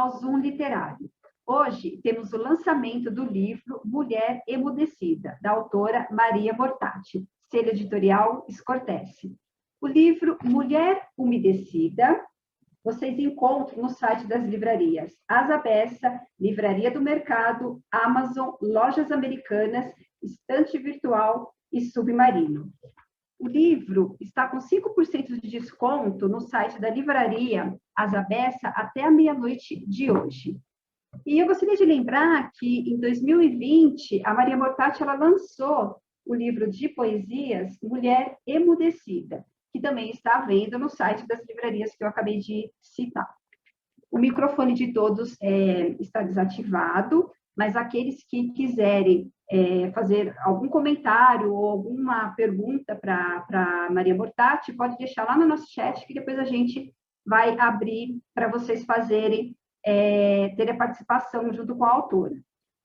ao Zoom Literário. Hoje temos o lançamento do livro Mulher Emudecida, da autora Maria Mortati, selo editorial Scortese. O livro Mulher Umedecida vocês encontram no site das livrarias Asa Bessa, Livraria do Mercado, Amazon, Lojas Americanas, Estante Virtual e Submarino. O livro está com 5% de desconto no site da livraria Asa Bessa até a meia-noite de hoje. E eu gostaria de lembrar que, em 2020, a Maria Mortati ela lançou o livro de poesias Mulher Emudecida, que também está à venda no site das livrarias que eu acabei de citar. O microfone de todos está desativado, mas aqueles que quiserem fazer algum comentário ou alguma pergunta para Maria Mortati, pode deixar lá no nosso chat, que depois a gente vai abrir para vocês fazerem, ter a participação junto com a autora.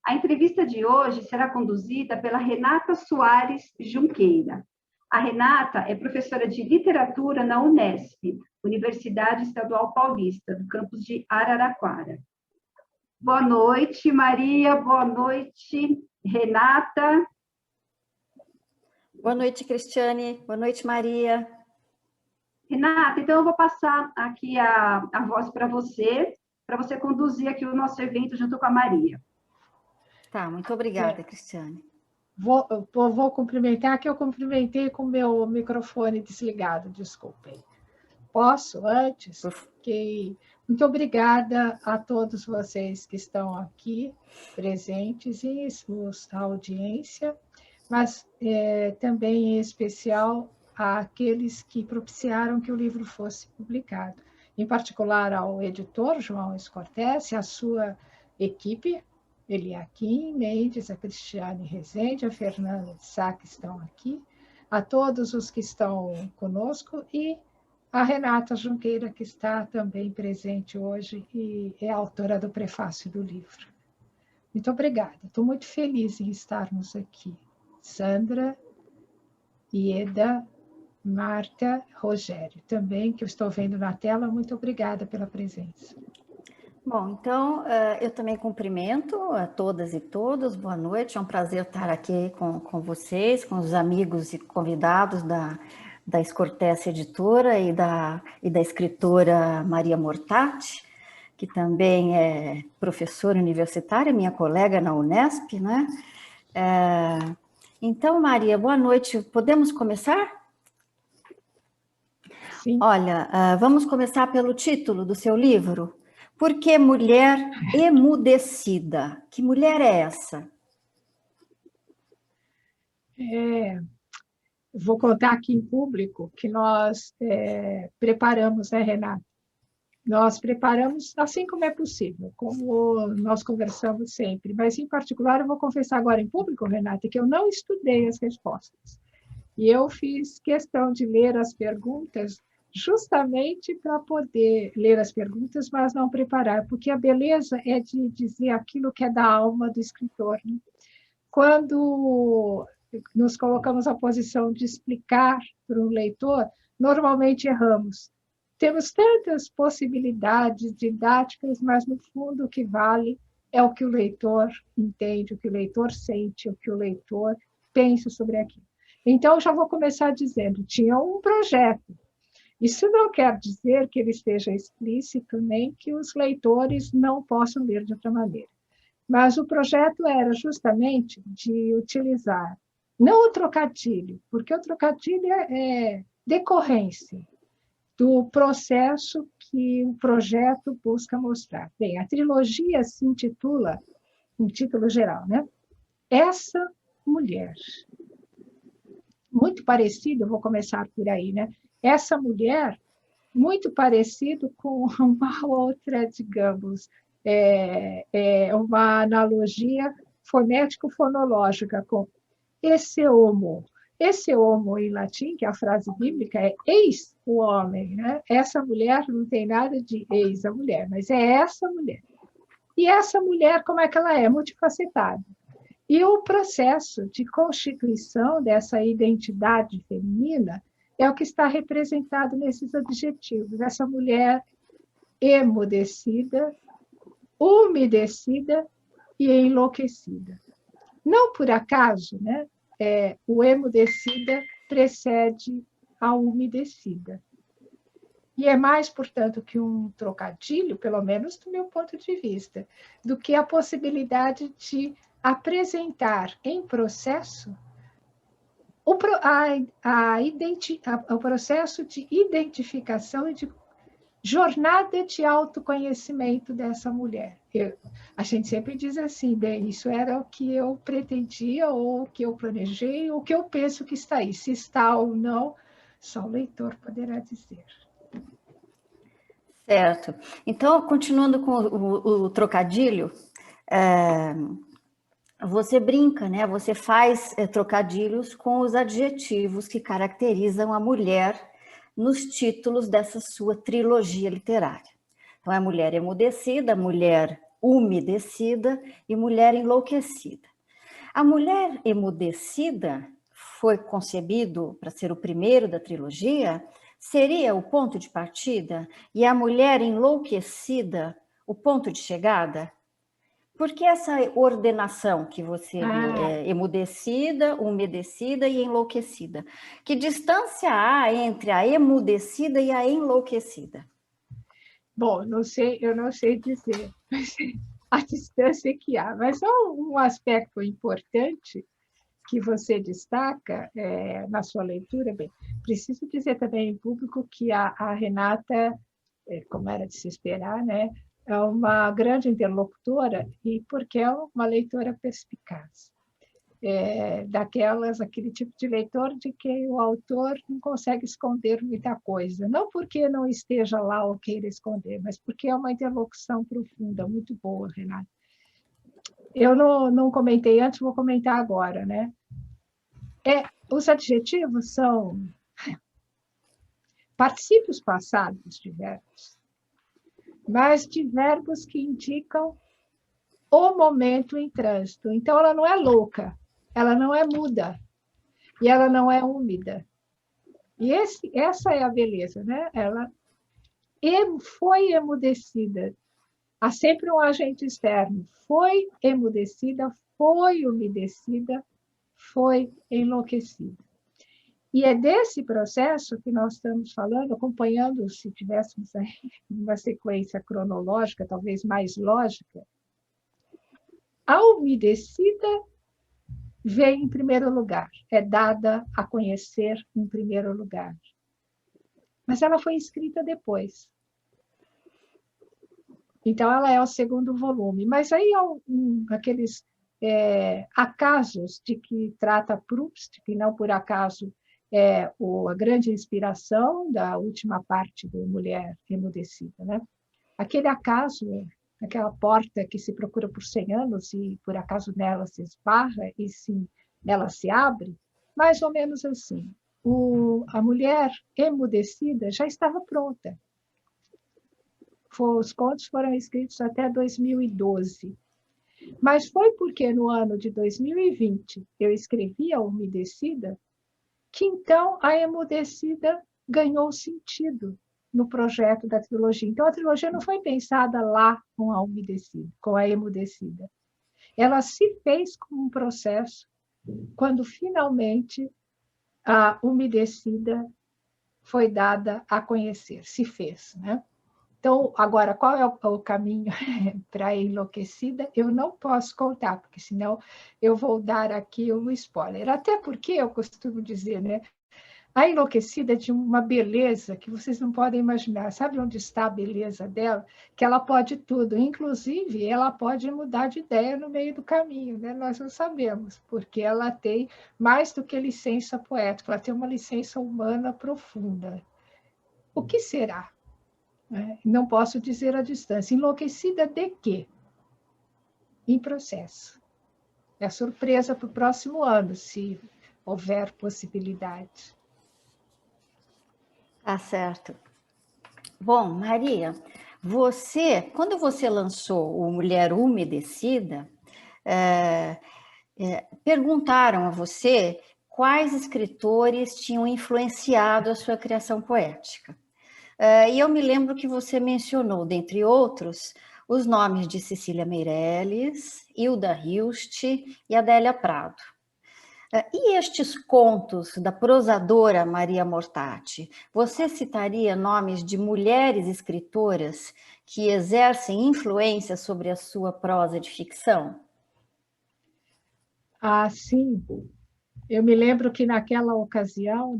A entrevista de hoje será conduzida pela Renata Soares Junqueira. A Renata é professora de literatura na Unesp, Universidade Estadual Paulista, do campus de Araraquara. Boa noite, Maria. Boa noite, Renata. Boa noite, Cristiane. Boa noite, Maria. Renata, então eu vou passar aqui a voz para você conduzir aqui o nosso evento junto com a Maria. Tá, muito obrigada, Cristiane. Vou cumprimentar, que eu cumprimentei com o meu microfone desligado, desculpem. Posso, antes? Muito obrigada a todos vocês que estão aqui presentes e a audiência, mas também em especial àqueles que propiciaram que o livro fosse publicado. Em particular ao editor, João Scortese, a sua equipe, Eliakim Mendes, a Cristiane Rezende, a Fernanda de Sá, que estão aqui, a todos os que estão conosco, e a Renata Junqueira, que está também presente hoje e é autora do prefácio do livro. Muito obrigada, estou muito feliz em estarmos aqui. Sandra, Ieda, Marta, Rogério, também, que eu estou vendo na tela, muito obrigada pela presença. Bom, então, eu também cumprimento a todas e todos, boa noite, é um prazer estar aqui com vocês, com os amigos e convidados da Scortese Editora e da escritora Maria Mortati, que também é professora universitária, minha colega na Unesp, né? Então, Maria, boa noite, podemos começar? Sim. Olha, vamos começar pelo título do seu livro. Por que Mulher Emudecida? Que mulher é essa? Vou contar aqui em público que nós preparamos, né, Renata? Nós preparamos assim como é possível, como nós conversamos sempre, mas, em particular, eu vou confessar agora em público, Renata, que eu não estudei as respostas. E eu fiz questão de ler as perguntas justamente para poder ler as perguntas, mas não preparar, porque a beleza é de dizer aquilo que é da alma do escritor, né? Quando nos colocamos na posição de explicar para o leitor, normalmente erramos. Temos tantas possibilidades didáticas, mas, no fundo, o que vale é o que o leitor entende, o que o leitor sente, o que o leitor pensa sobre aquilo. Então, já vou começar dizendo, tinha um projeto. Isso não quer dizer que ele esteja explícito, nem que os leitores não possam ler de outra maneira. Mas o projeto era justamente de utilizar, não o trocadilho, porque o trocadilho é decorrência do processo que o projeto busca mostrar. Bem, a trilogia se intitula, em título geral, né? Essa Mulher. Muito parecido, eu vou começar por aí, né? Essa mulher, muito parecido com uma outra, digamos, uma analogia fonético-fonológica com esse homo. Esse homo, em latim, que é a frase bíblica, é eis o homem, né? Essa mulher não tem nada de eis a mulher, mas é essa mulher. E essa mulher, como é que ela é? Multifacetada. E o processo de constituição dessa identidade feminina é o que está representado nesses adjetivos. Essa mulher emudecida, umedecida e enlouquecida. Não por acaso, né? O emudecida precede a umedecida. E é mais, portanto, que um trocadilho, pelo menos do meu ponto de vista, do que a possibilidade de apresentar em processo o processo de identificação e de jornada de autoconhecimento dessa mulher. A gente sempre diz assim, bem, isso era o que eu pretendia, ou o que eu planejei, ou o que eu penso que está aí. Se está ou não, só o leitor poderá dizer. Certo. Então, continuando com o trocadilho, você brinca, né? Você faz trocadilhos com os adjetivos que caracterizam a mulher nos títulos dessa sua trilogia literária. Então, é mulher emudecida, mulher umedecida e mulher enlouquecida. A mulher emudecida foi concebido para ser o primeiro da trilogia, seria o ponto de partida, e a mulher enlouquecida o ponto de chegada? Por que essa ordenação que você viu? Emudecida, umedecida e enlouquecida. Que distância há entre a emudecida e a enlouquecida? Bom, eu não sei dizer a distância que há, mas só um aspecto importante que você destaca na sua leitura. Bem, preciso dizer também em público que a Renata, como era de se esperar, né, é uma grande interlocutora, e porque é uma leitora perspicaz. Aquele tipo de leitor de que o autor não consegue esconder muita coisa. Não porque não esteja lá ou queira esconder, mas porque é uma interlocução profunda, muito boa, Renata. Eu não comentei antes, vou comentar agora, né? Os adjetivos são particípios passados de verbos, mas de verbos que indicam o momento em trânsito. Então, ela não é louca, ela não é muda, e ela não é úmida. E essa é a beleza, né? Ela foi emudecida. Há sempre um agente externo. Foi emudecida, foi umedecida, foi enlouquecida. E é desse processo que nós estamos falando, acompanhando, se tivéssemos aí uma sequência cronológica, talvez mais lógica. A umedecida vem em primeiro lugar, é dada a conhecer em primeiro lugar. Mas ela foi escrita depois. Então, ela é o segundo volume. Mas aí há aqueles acasos de que trata Proust, que não por acaso é a grande inspiração da última parte do Mulher Emudecida, né? Aquele acaso, aquela porta que se procura por 100 anos e por acaso nela se esbarra e sim, ela se abre, mais ou menos assim. A Mulher Emudecida já estava pronta. Os contos foram escritos até 2012. Mas foi porque no ano de 2020 eu escrevi a Umedecida que então a Emudecida ganhou sentido no projeto da trilogia. Então a trilogia não foi pensada lá com a Umedecida, com a Emudecida. Ela se fez como um processo quando finalmente a Umedecida foi dada a conhecer, se fez, né? Então, agora, qual é o caminho para a enlouquecida? Eu não posso contar, porque senão eu vou dar aqui um spoiler. Até porque eu costumo dizer, né? A enlouquecida é de uma beleza que vocês não podem imaginar. Sabe onde está a beleza dela? Que ela pode tudo. Inclusive, ela pode mudar de ideia no meio do caminho, né? Nós não sabemos, porque ela tem mais do que licença poética, ela tem uma licença humana profunda. O que será? Não posso dizer a distância. Enlouquecida de quê? Em processo. É surpresa para o próximo ano, se houver possibilidade. Tá certo. Bom, Maria, quando você lançou o Mulher Umedecida, perguntaram a você quais escritores tinham influenciado a sua criação poética. E eu me lembro que você mencionou, dentre outros, os nomes de Cecília Meirelles, Hilda Hilst e Adélia Prado. E estes contos da prosadora Maria Mortati, você citaria nomes de mulheres escritoras que exercem influência sobre a sua prosa de ficção? Ah, sim. Eu me lembro que naquela ocasião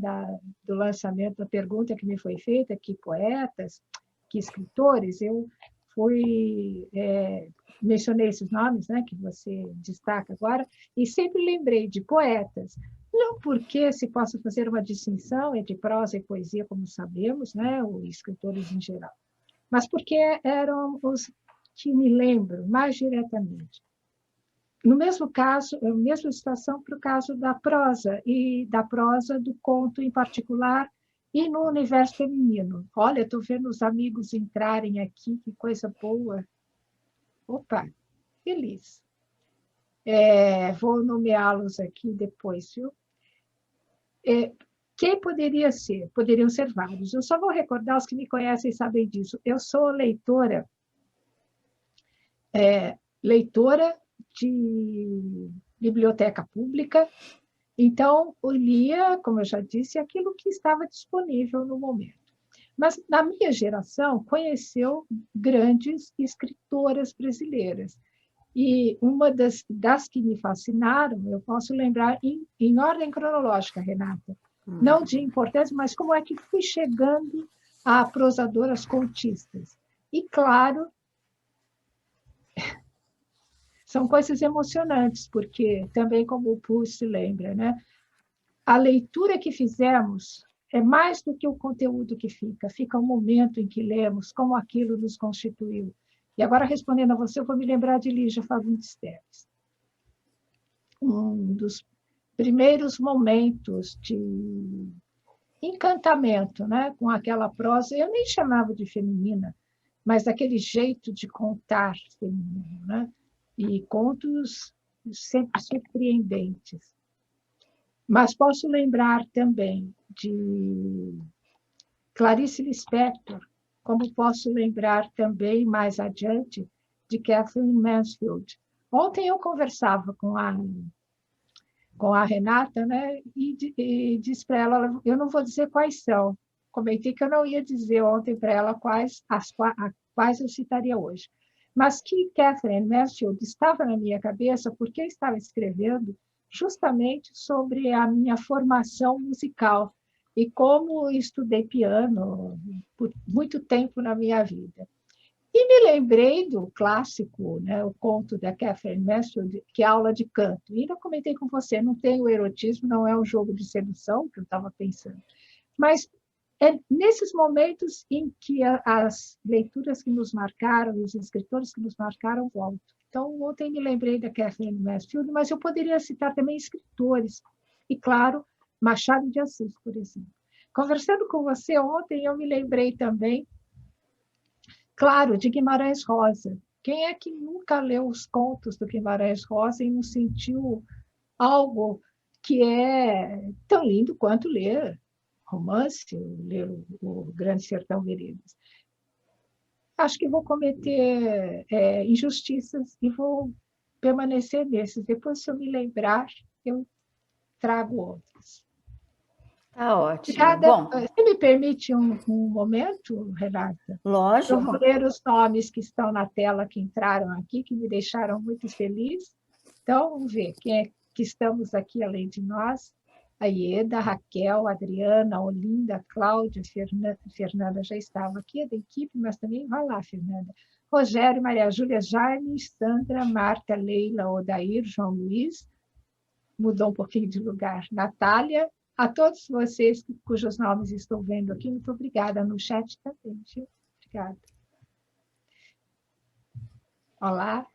do lançamento da pergunta que me foi feita, que poetas, que escritores, eu mencionei esses nomes, né, que você destaca agora, e sempre lembrei de poetas. Não porque se possa fazer uma distinção entre prosa e poesia, como sabemos, né, ou escritores em geral, mas porque eram os que me lembro mais diretamente. No mesmo caso, a mesma situação para o caso da prosa, e da prosa do conto em particular, e no universo feminino. Olha, estou vendo os amigos entrarem aqui, que coisa boa. Opa, feliz. Vou nomeá-los aqui depois, viu? Quem poderia ser? Poderiam ser vários. Eu só vou recordar, os que me conhecem sabem disso. Eu sou leitora de biblioteca pública, então eu lia, como eu já disse, aquilo que estava disponível no momento. Mas na minha geração conheceu grandes escritoras brasileiras. E uma das que me fascinaram, eu posso lembrar em ordem cronológica, Renata, não de importância, mas como é que fui chegando a prosadoras contistas. E, claro, são coisas emocionantes, porque também, como o Proust se lembra, né? A leitura que fizemos é mais do que o conteúdo que fica o momento em que lemos, como aquilo nos constituiu. E agora, respondendo a você, eu vou me lembrar de Lígia Fagundes Teles. Um dos primeiros momentos de encantamento, né, com aquela prosa, eu nem chamava de feminina, mas daquele jeito de contar feminino, né? E contos sempre surpreendentes. Mas posso lembrar também de Clarice Lispector, como posso lembrar também, mais adiante, de Catherine Mansfield. Ontem eu conversava com a Renata, né, e disse para ela, eu não vou dizer quais são, comentei que eu não ia dizer ontem para ela quais eu citaria hoje, mas que Catherine Mansfield estava na minha cabeça porque eu estava escrevendo justamente sobre a minha formação musical e como estudei piano por muito tempo na minha vida. E me lembrei do clássico, né, o conto da Catherine Mansfield, que é Aula de Canto. E ainda comentei com você, não tem o erotismo, não é um jogo de sedução, que eu estava pensando. Mas é nesses momentos em que as leituras que nos marcaram, os escritores que nos marcaram, voltam. Então, ontem me lembrei da Catherine Mansfield, mas eu poderia citar também escritores. E, claro, Machado de Assis, por exemplo. Conversando com você ontem, eu me lembrei também, claro, de Guimarães Rosa. Quem é que nunca leu os contos do Guimarães Rosa e não sentiu algo que é tão lindo quanto ler romance, ler o Grande Sertão Veredas? Acho que vou cometer injustiças e vou permanecer nesses. Depois, se eu me lembrar, eu trago outros. Tá ótimo. Obrigada. Bom, Você me permite um momento, Renata? lógico. Eu vou ler os nomes que estão na tela, que entraram aqui, que me deixaram muito feliz. Então, vamos ver quem é que estamos aqui além de nós. A Ieda, Raquel, Adriana, Olinda, Cláudia, Fernanda já estava aqui, é da equipe, mas também vai lá, Fernanda. Rogério, Maria Júlia, Jaime, Sandra, Marta, Leila, Odair, João Luiz, mudou um pouquinho de lugar, Natália, a todos vocês cujos nomes estou vendo aqui, muito obrigada. No chat também, viu? Obrigada. Olá.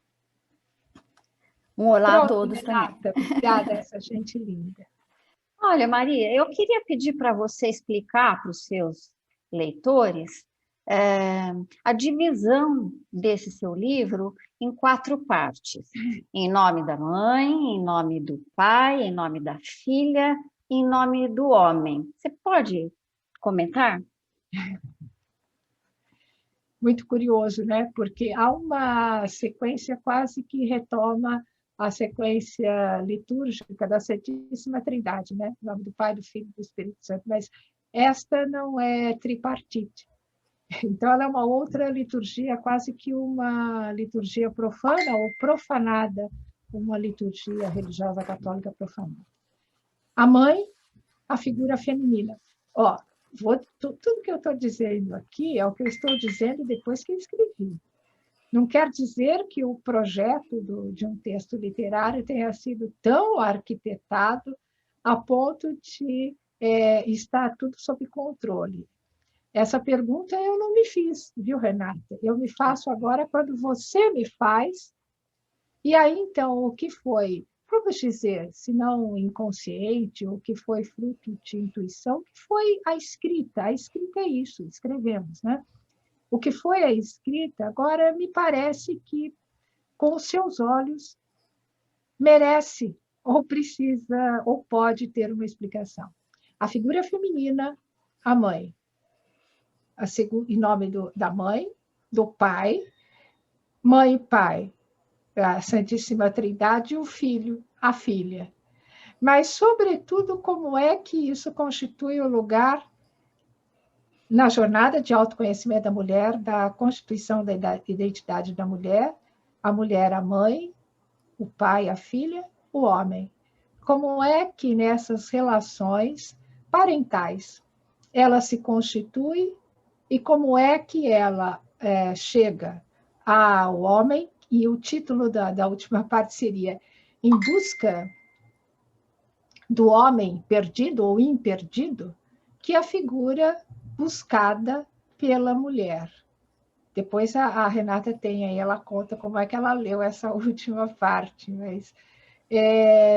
Um olá Pronto, a todos Renata. também. Obrigada, essa gente linda. Olha, Maria, eu queria pedir para você explicar para os seus leitores a divisão desse seu livro em 4 partes. Em nome da mãe, em nome do pai, em nome da filha, em nome do homem. Você pode comentar? muito curioso, né? Porque há uma sequência quase que retoma a sequência litúrgica da Santíssima Trindade, né? Em nome do Pai, do Filho e do Espírito Santo, mas esta não é tripartite. Então, ela é uma outra liturgia, quase que uma liturgia profana ou profanada, uma liturgia religiosa católica profanada. A mãe, a figura feminina. Ó, tudo que eu estou dizendo aqui é o que eu estou dizendo depois que eu escrevi. Não quer dizer que o projeto de um texto literário tenha sido tão arquitetado a ponto de estar tudo sob controle. Essa pergunta eu não me fiz, viu, Renata? Eu me faço agora quando você me faz. E aí, então, o que foi, vamos dizer, se não inconsciente, o que foi fruto de intuição, que foi a escrita. A escrita é isso, escrevemos, né? O que foi a escrita, agora me parece que, com os seus olhos, merece, ou precisa, ou pode ter uma explicação. A figura feminina, a mãe. Em nome da mãe, do pai, mãe e pai, a Santíssima Trindade e o filho, a filha. Mas, sobretudo, como é que isso constitui o lugar na jornada de autoconhecimento da mulher, da constituição da identidade da mulher, a mãe, o pai, a filha, o homem. Como é que nessas relações parentais ela se constitui e como é que ela chega ao homem, e o título da última parte seria Em Busca do Homem Perdido ou Imperdido, que é a figura buscada pela mulher. Depois a Renata tem aí, ela conta como é que ela leu essa última parte, mas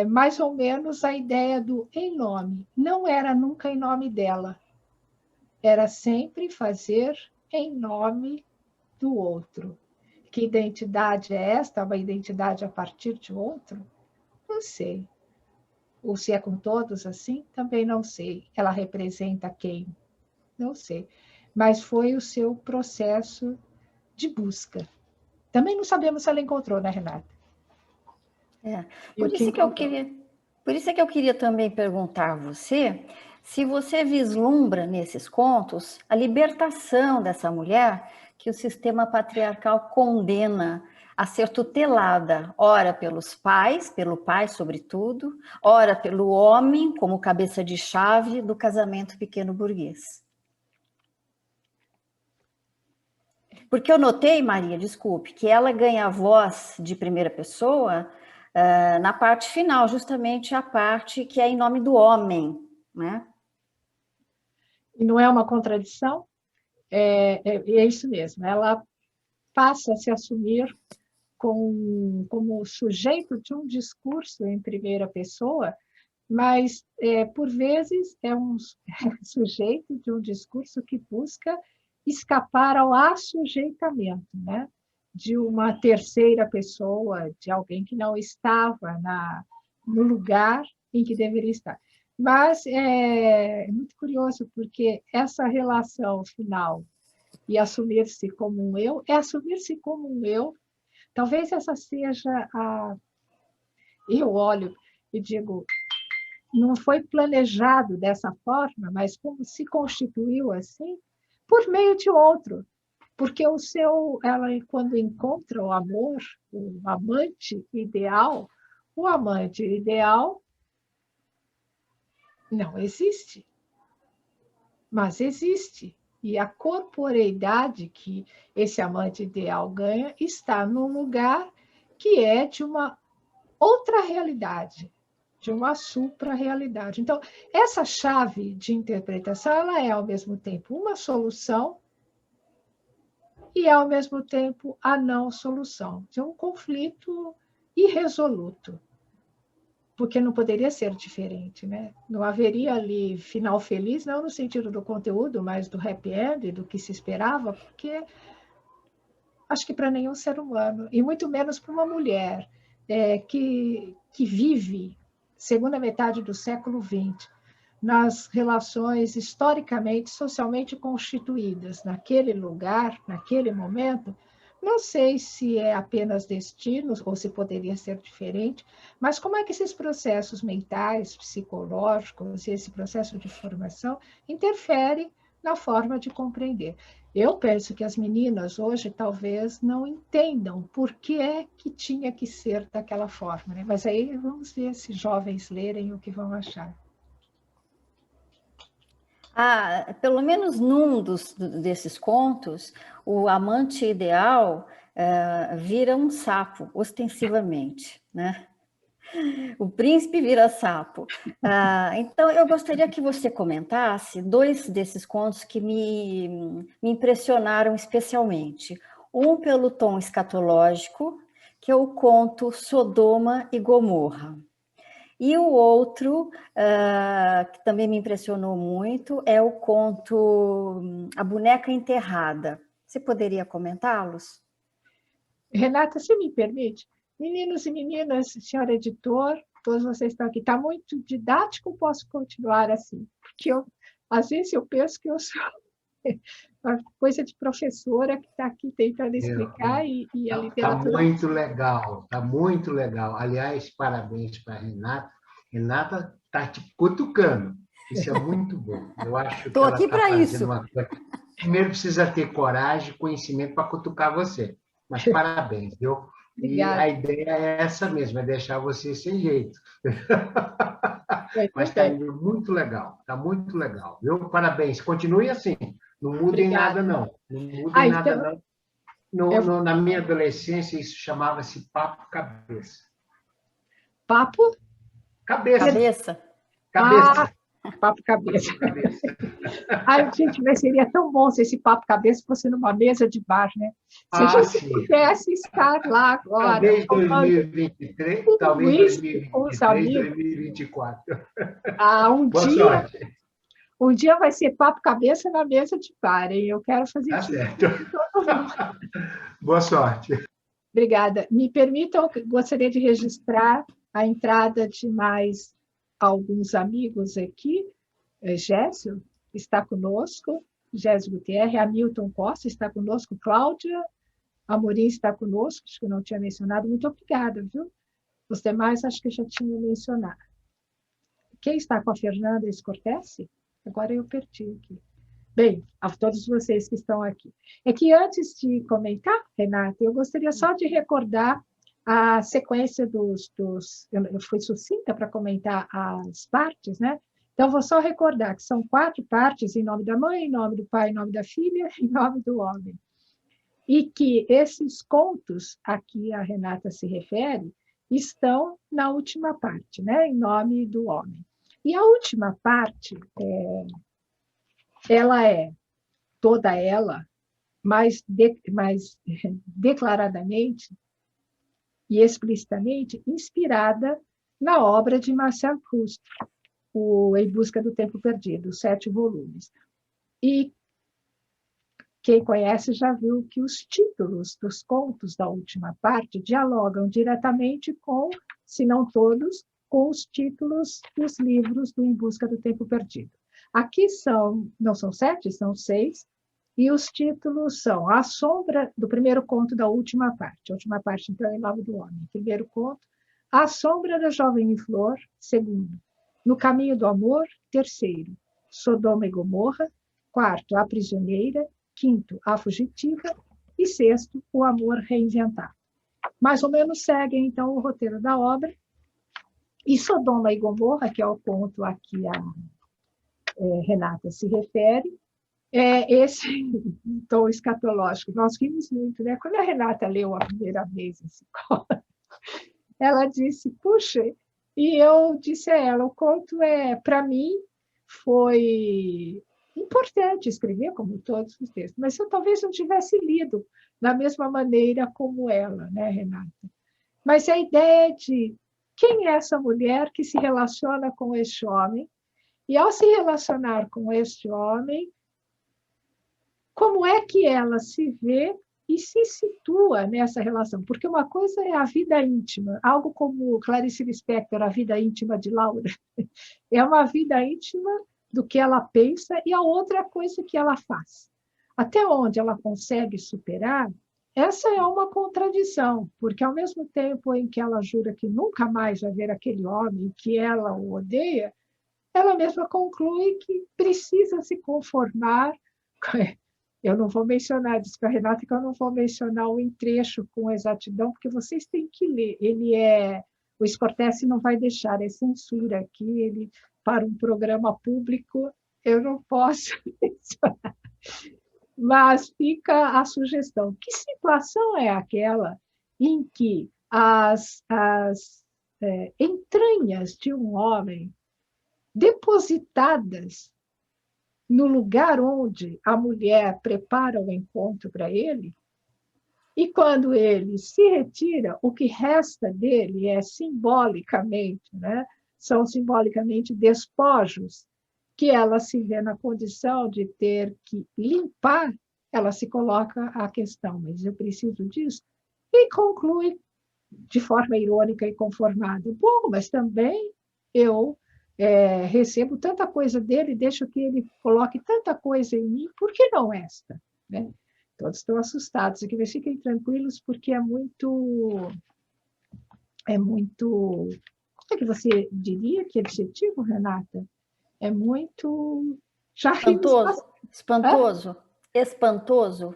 mais ou menos a ideia do em nome. Não era nunca em nome dela, era sempre fazer em nome do outro. Que identidade é esta? Uma identidade a partir de outro? Não sei. Ou se é com todos assim? Também não sei. Ela representa quem? Não sei. Mas foi o seu processo de busca. Também não sabemos se ela encontrou, né, Renata? Por isso que eu queria também perguntar a você se você vislumbra nesses contos a libertação dessa mulher que o sistema patriarcal condena a ser tutelada, ora pelos pais, pelo pai sobretudo, ora pelo homem como cabeça de chave do casamento pequeno burguês. Porque eu notei, Maria, desculpe, que ela ganha voz de primeira pessoa na parte final, justamente a parte que é em nome do homem, né? E não é uma contradição? É isso mesmo. Ela passa a se assumir como sujeito de um discurso em primeira pessoa, mas, por vezes, é um sujeito de um discurso que busca escapar ao assujeitamento, né? De uma terceira pessoa, de alguém que não estava no lugar em que deveria estar. Mas é muito curioso, porque essa relação final e assumir-se como um eu, é assumir-se como um eu. Talvez essa seja a... Eu olho e digo, não foi planejado dessa forma, mas como se constituiu assim, por meio de outro. Porque ela, quando encontra o amor, o amante ideal não existe, mas existe. E a corporeidade que esse amante ideal ganha está num lugar que é de uma outra realidade, de uma supra-realidade. Então, essa chave de interpretação, ela é, ao mesmo tempo, uma solução e, ao mesmo tempo, a não solução. De um conflito irresoluto, porque não poderia ser diferente, né? Não haveria ali final feliz, não no sentido do conteúdo, mas do happy end, do que se esperava, porque acho que para nenhum ser humano, e muito menos para uma mulher que vive segunda metade do século XX, nas relações historicamente, socialmente constituídas naquele lugar, naquele momento. Não sei se é apenas destino ou se poderia ser diferente, mas como é que esses processos mentais, psicológicos, esse processo de formação interfere na forma de compreender. Eu penso que as meninas hoje talvez não entendam por que é que tinha que ser daquela forma, né? Mas aí vamos ver se jovens lerem o que vão achar. Pelo menos num desses contos, o amante ideal vira um sapo, ostensivamente, né? O príncipe vira sapo. Então, eu gostaria que você comentasse 2 desses contos que me impressionaram especialmente. Um pelo tom escatológico, que é o conto Sodoma e Gomorra. E o outro, que também me impressionou muito, é o conto A Boneca Enterrada. Você poderia comentá-los? Renata, se me permite, meninos e meninas, senhor editor, todos vocês estão aqui, está muito didático, posso continuar assim? Porque às vezes eu penso que eu sou uma coisa de professora que está aqui tentando explicar e a literatura... Está muito legal, está muito legal. Aliás, parabéns para a Renata. Renata está te cutucando. Isso é muito bom. Eu acho que ela está fazendo uma coisa. Primeiro precisa ter coragem e conhecimento para cutucar você. Mas parabéns, viu? E a ideia é essa mesmo, é deixar você sem jeito. Mas está muito legal, viu? Parabéns, continue assim. Não muda em nada, não. Não muda em nada, não. Na minha adolescência, isso chamava-se papo cabeça. Papo? Cabeça. Papo cabeça. Ai, gente, mas seria tão bom se esse papo cabeça fosse numa mesa de bar, né? Se a gente pudesse estar lá agora. Talvez 2023, talvez 2023, 2024. Boa sorte. Um dia vai ser papo cabeça na mesa de bar, hein? Eu quero fazer isso. Certo. Boa sorte. Obrigada. Me permitam, gostaria de registrar a entrada de mais alguns amigos aqui. Gésio está conosco, Gésio Gutierrez, Hamilton Costa está conosco, Cláudia Amorim está conosco, acho que eu não tinha mencionado, muito obrigada, viu? Os demais acho que eu já tinha mencionado. Quem está com a Fernanda Escortese? Agora eu perdi aqui. Bem, a todos vocês que estão aqui. É que antes de comentar, Renata, eu gostaria só de recordar a sequência eu fui sucinta para comentar as partes, né? Então, vou só recordar que são 4 partes em nome da mãe, em nome do pai, em nome da filha, em nome do homem. E que esses contos a que a Renata se refere estão na última parte, né? Em nome do homem. E a última parte, ela é toda ela, mais declaradamente e explicitamente inspirada na obra de Marcel Proust, Em Busca do Tempo Perdido, 7 volumes. E quem conhece já viu que os títulos dos contos da última parte dialogam diretamente com, se não todos, com os títulos dos livros do Em Busca do Tempo Perdido. Aqui não são 7, são 6, e os títulos são A Sombra, do primeiro conto da última parte. A última parte, então, é Em Nome do Homem. Primeiro conto, A Sombra da Jovem em Flor. Segundo, No Caminho do Amor. Terceiro, Sodoma e Gomorra. Quarto, A Prisioneira. Quinto, A Fugitiva. E sexto, O Amor Reinventado. Mais ou menos seguem, então, o roteiro da obra. E Sodoma e Gomorra, que é o conto a que a Renata se refere, esse tom escatológico. Nós vimos muito, né? Quando a Renata leu a primeira vez esse conto, ela disse, puxa, e eu disse a ela, o conto para mim, foi importante escrever, como todos os textos, mas eu talvez não tivesse lido da mesma maneira como ela, né, Renata? Mas a ideia de quem é essa mulher que se relaciona com este homem, e ao se relacionar com este homem, como é que ela se vê e se situa nessa relação, porque uma coisa é a vida íntima, algo como Clarice Lispector, a vida íntima de Laura, é uma vida íntima do que ela pensa e a outra coisa que ela faz. Até onde ela consegue superar, essa é uma contradição, porque ao mesmo tempo em que ela jura que nunca mais vai ver aquele homem, que ela o odeia, ela mesma conclui que precisa se conformar. Eu não vou mencionar, diz para a Renata que eu não vou mencionar o trecho com exatidão, porque vocês têm que ler. O Scortese não vai deixar, é censura aqui, ele, para um programa público, eu não posso mencionar. Mas fica a sugestão. Que situação é aquela em que as entranhas de um homem depositadas no lugar onde a mulher prepara o encontro para ele, e quando ele se retira, o que resta dele é simbolicamente, né? São simbolicamente despojos que ela se vê na condição de ter que limpar, ela se coloca a questão, mas eu preciso disso, e conclui de forma irônica e conformada. Bom, mas também eu recebo tanta coisa dele, deixo que ele coloque tanta coisa em mim, por que não esta? Né? Todos estão assustados, aqui, mas fiquem tranquilos, porque é muito... Como é que você diria que adjetivo, Renata? É muito... Já espantoso, espantoso, espantoso.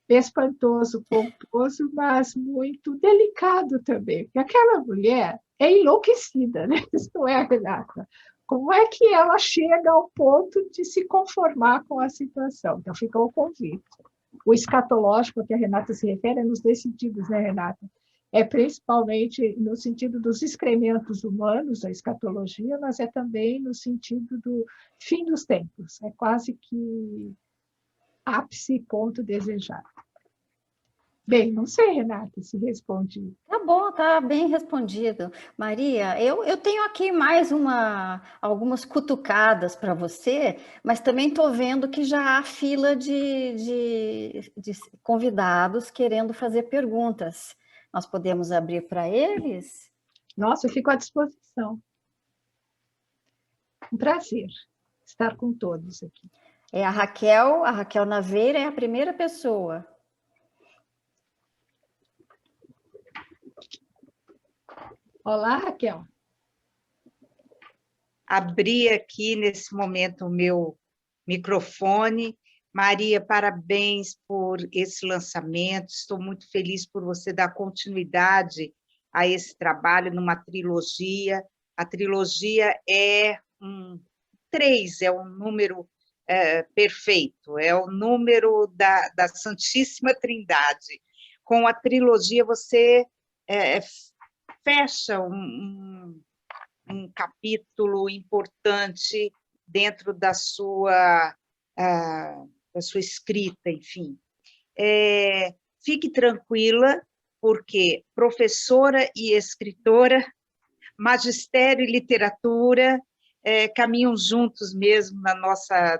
Espantoso, pomposo, mas muito delicado também, porque aquela mulher é enlouquecida, né? Isso não é, Renata? Como é que ela chega ao ponto de se conformar com a situação? Então, fica o convite. O escatológico, que a Renata se refere, é nos dois sentidos, né, Renata? É principalmente no sentido dos excrementos humanos, a escatologia, mas é também no sentido do fim dos tempos. É quase que ápice, ponto desejado. Bem, não sei, Renata, se respondi. Tá bom, tá bem respondido. Maria, eu tenho aqui mais algumas cutucadas para você, mas também estou vendo que já há fila de convidados querendo fazer perguntas. Nós podemos abrir para eles? Nossa, eu fico à disposição. Um prazer estar com todos aqui. É a Raquel Naveira é a primeira pessoa. Olá, Raquel. Abri aqui nesse momento o meu microfone. Maria, parabéns por esse lançamento. Estou muito feliz por você dar continuidade a esse trabalho numa trilogia. A trilogia é 3, é um número perfeito, é o número da Santíssima Trindade. Com a trilogia, você fecha um capítulo importante dentro da sua escrita, enfim. Fique tranquila, porque professora e escritora, magistério e literatura caminham juntos mesmo na nossa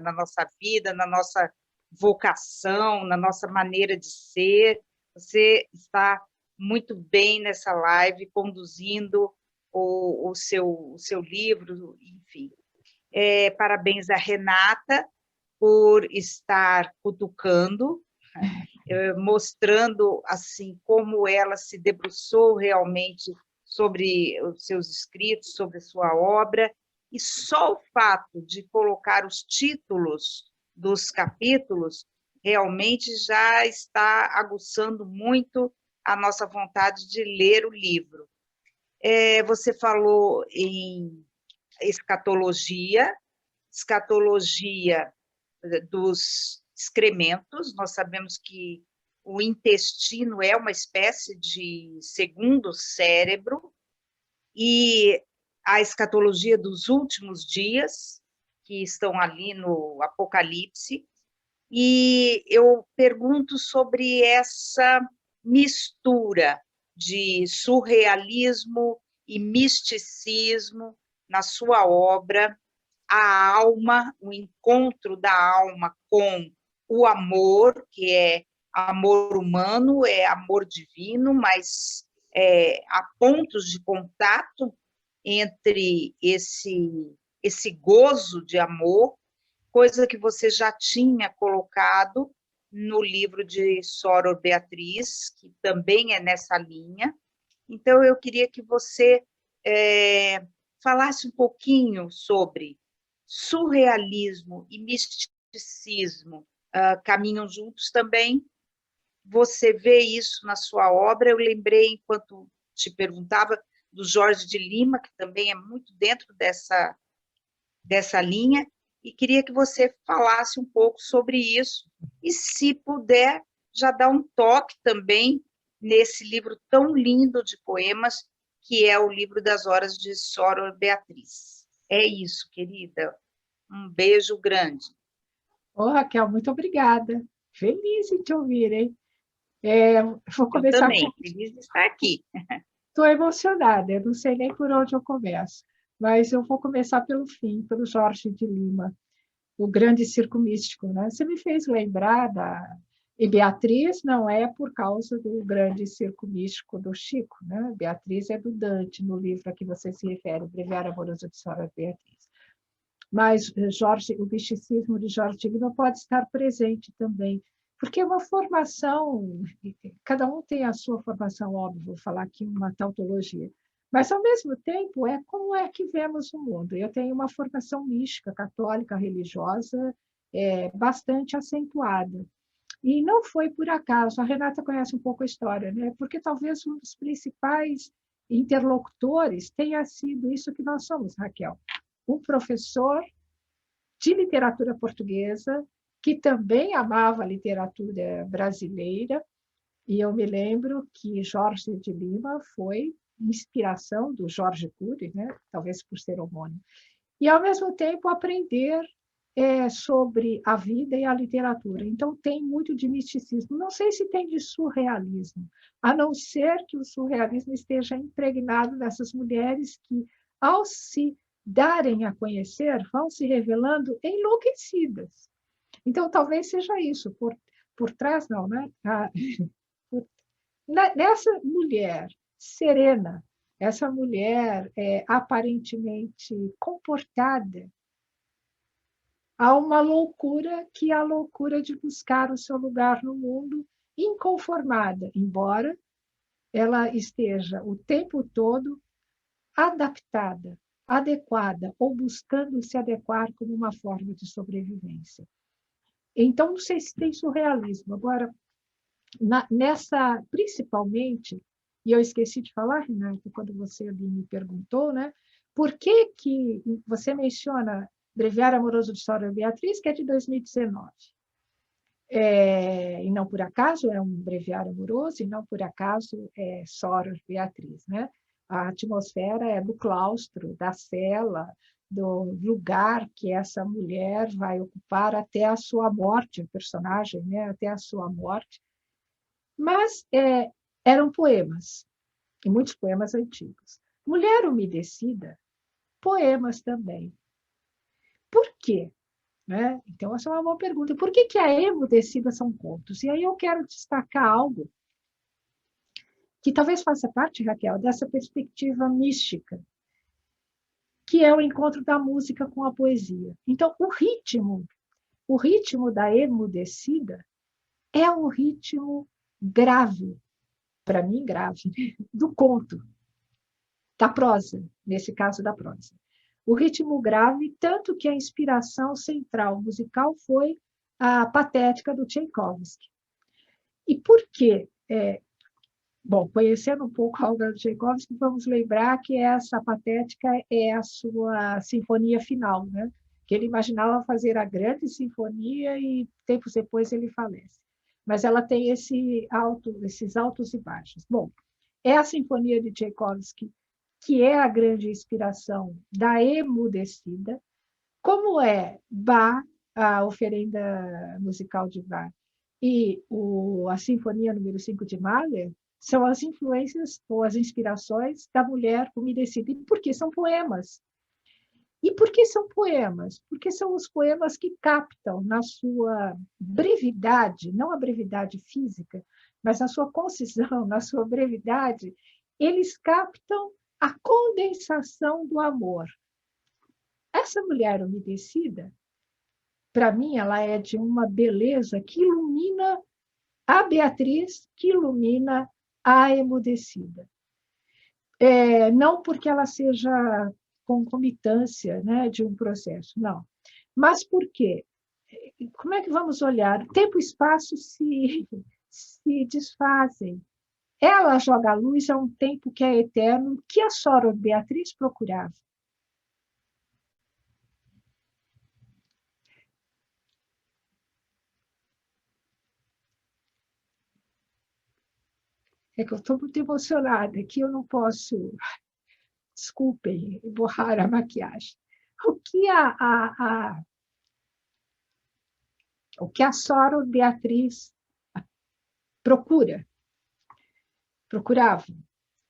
vida, na nossa vocação, na nossa maneira de ser. Você está muito bem nessa live, conduzindo o seu livro, enfim. Parabéns à Renata por estar cutucando, mostrando assim como ela se debruçou realmente sobre os seus escritos, sobre a sua obra, e só o fato de colocar os títulos dos capítulos realmente já está aguçando muito a nossa vontade de ler o livro. Você falou em escatologia dos excrementos. Nós sabemos que o intestino é uma espécie de segundo cérebro, e a escatologia dos últimos dias, que estão ali no Apocalipse, e eu pergunto sobre essa mistura de surrealismo e misticismo na sua obra, a alma, o encontro da alma com o amor, que é amor humano, é amor divino, mas há pontos de contato entre esse gozo de amor, coisa que você já tinha colocado no livro de Soror Beatriz, que também é nessa linha. Então, eu queria que você falasse um pouquinho sobre surrealismo e misticismo, caminham juntos também. Você vê isso na sua obra. Eu lembrei, enquanto te perguntava, do Jorge de Lima, que também é muito dentro dessa linha, e queria que você falasse um pouco sobre isso. E, se puder, já dar um toque também nesse livro tão lindo de poemas, que é o Livro das Horas de Soror Beatriz. É isso, querida. Um beijo grande. Raquel, muito obrigada. Feliz em te ouvir, hein? Vou começar. Eu também, feliz de estar aqui. Estou emocionada, eu não sei nem por onde eu começo, mas eu vou começar pelo fim, pelo Jorge de Lima, o grande circo místico, né? Você me fez lembrar E Beatriz não é por causa do grande circo místico do Chico, né? Beatriz é do Dante, no livro a que você se refere, O Breviário Amoroso de Soror Beatriz. Mas o misticismo de Jorge de Lima pode estar presente também, porque é uma formação, cada um tem a sua formação, óbvio, vou falar aqui uma tautologia, mas, ao mesmo tempo, como é que vemos o mundo. Eu tenho uma formação mística, católica, religiosa, bastante acentuada. E não foi por acaso, a Renata conhece um pouco a história, né? Porque talvez um dos principais interlocutores tenha sido isso que nós somos, Raquel. Um professor de literatura portuguesa, que também amava a literatura brasileira, e eu me lembro que Jorge de Lima foi inspiração do Jorge Cury, né? Talvez por ser homônimo. E, ao mesmo tempo, aprender sobre a vida e a literatura. Então, tem muito de misticismo. Não sei se tem de surrealismo, a não ser que o surrealismo esteja impregnado nessas mulheres que, ao se darem a conhecer, vão se revelando enlouquecidas. Então, talvez seja isso, por trás, não, né? Nessa mulher serena, essa mulher aparentemente comportada, há uma loucura que é a loucura de buscar o seu lugar no mundo inconformada, embora ela esteja o tempo todo adaptada, adequada, ou buscando se adequar como uma forma de sobrevivência. Então, não sei se tem surrealismo. Agora, principalmente, e eu esqueci de falar, Renata, quando você ali me perguntou, né? Por que você menciona Breviário Amoroso de Soror Beatriz, que é de 2019? E não por acaso é um breviário amoroso, e não por acaso é Soror Beatriz, né? A atmosfera é do claustro, da cela, do lugar que essa mulher vai ocupar até a sua morte, o personagem, né? Até a sua morte. Mas eram poemas, e muitos poemas antigos. Mulher Umedecida, poemas também. Por quê? Né? Então, essa é uma boa pergunta. Por que a Emudecida são contos? E aí eu quero destacar algo que talvez faça parte, Raquel, dessa perspectiva mística, que é o encontro da música com a poesia. Então, o ritmo da Emudecida é um ritmo grave, para mim grave, do conto, da prosa, nesse caso da prosa. O ritmo grave, tanto que a inspiração central musical foi a Patética do Tchaikovsky. E por quê? Bom, conhecendo um pouco a obra do Tchaikovsky, vamos lembrar que essa Patética é a sua sinfonia final, né? Que ele imaginava fazer a grande sinfonia e tempos depois ele falece. Mas ela tem esses altos e baixos. Bom, é a sinfonia de Tchaikovsky que é a grande inspiração da Emudecida, como é Bach, a oferenda musical de Bach, e a Sinfonia número 5 de Mahler, são as influências ou as inspirações da mulher umedecida. E por quê? São poemas. E por que são poemas? Porque são os poemas que captam na sua brevidade, não a brevidade física, mas na sua concisão, na sua brevidade, eles captam a condensação do amor. Essa mulher umedecida, para mim, ela é de uma beleza que ilumina a Beatriz, que ilumina a emudecida. Não porque ela seja concomitância, né, de um processo, não. Mas por quê? Como é que vamos olhar? Tempo e espaço se desfazem. Ela joga a luz a um tempo que é eterno, que a Soror Beatriz procurava. É que eu estou muito emocionada, que eu não posso, desculpem, borrar a maquiagem. O que a Soror Beatriz procurava,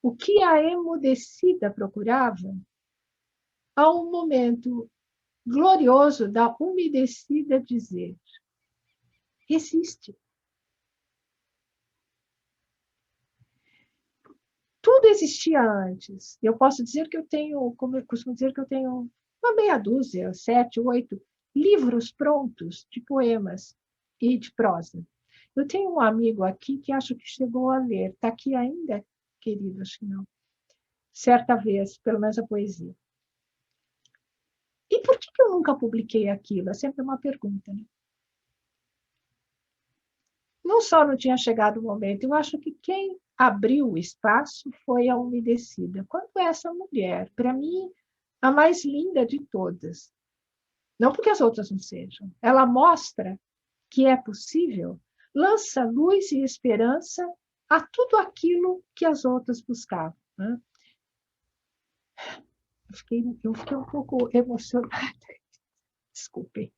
o que a emudecida procurava, há um momento glorioso da umedecida dizer: existe. Tudo existia antes. Eu posso dizer que eu tenho, como eu costumo dizer, que eu tenho uma meia dúzia, 7, 8 livros prontos de poemas e de prosa. Eu tenho um amigo aqui que acho que chegou a ler. Está aqui ainda, querido? Acho que não. Certa vez, pelo menos a poesia. E por que eu nunca publiquei aquilo? É sempre uma pergunta, né? Não só não tinha chegado o momento, eu acho que quem abriu o espaço foi a umedecida. Quando essa mulher, para mim, a mais linda de todas, não porque as outras não sejam, ela mostra que é possível, lança luz e esperança a tudo aquilo que as outras buscavam. Né? Eu fiquei um pouco emocionada, desculpem,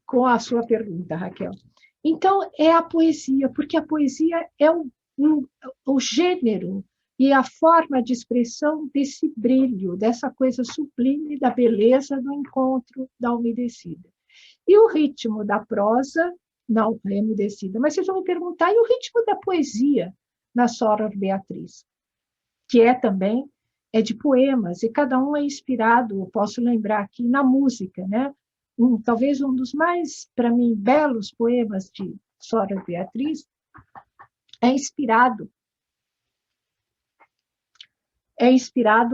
com a sua pergunta, Raquel. Então, é a poesia, porque a poesia é o gênero e a forma de expressão desse brilho, dessa coisa sublime da beleza do encontro da umedecida. E o ritmo da prosa, não é emudecida, mas vocês vão me perguntar, e o ritmo da poesia na Soror Beatriz? Que também de poemas, e cada um é inspirado, posso lembrar aqui, na música, né? Talvez um dos mais, para mim, belos poemas de Soror Beatriz é inspirado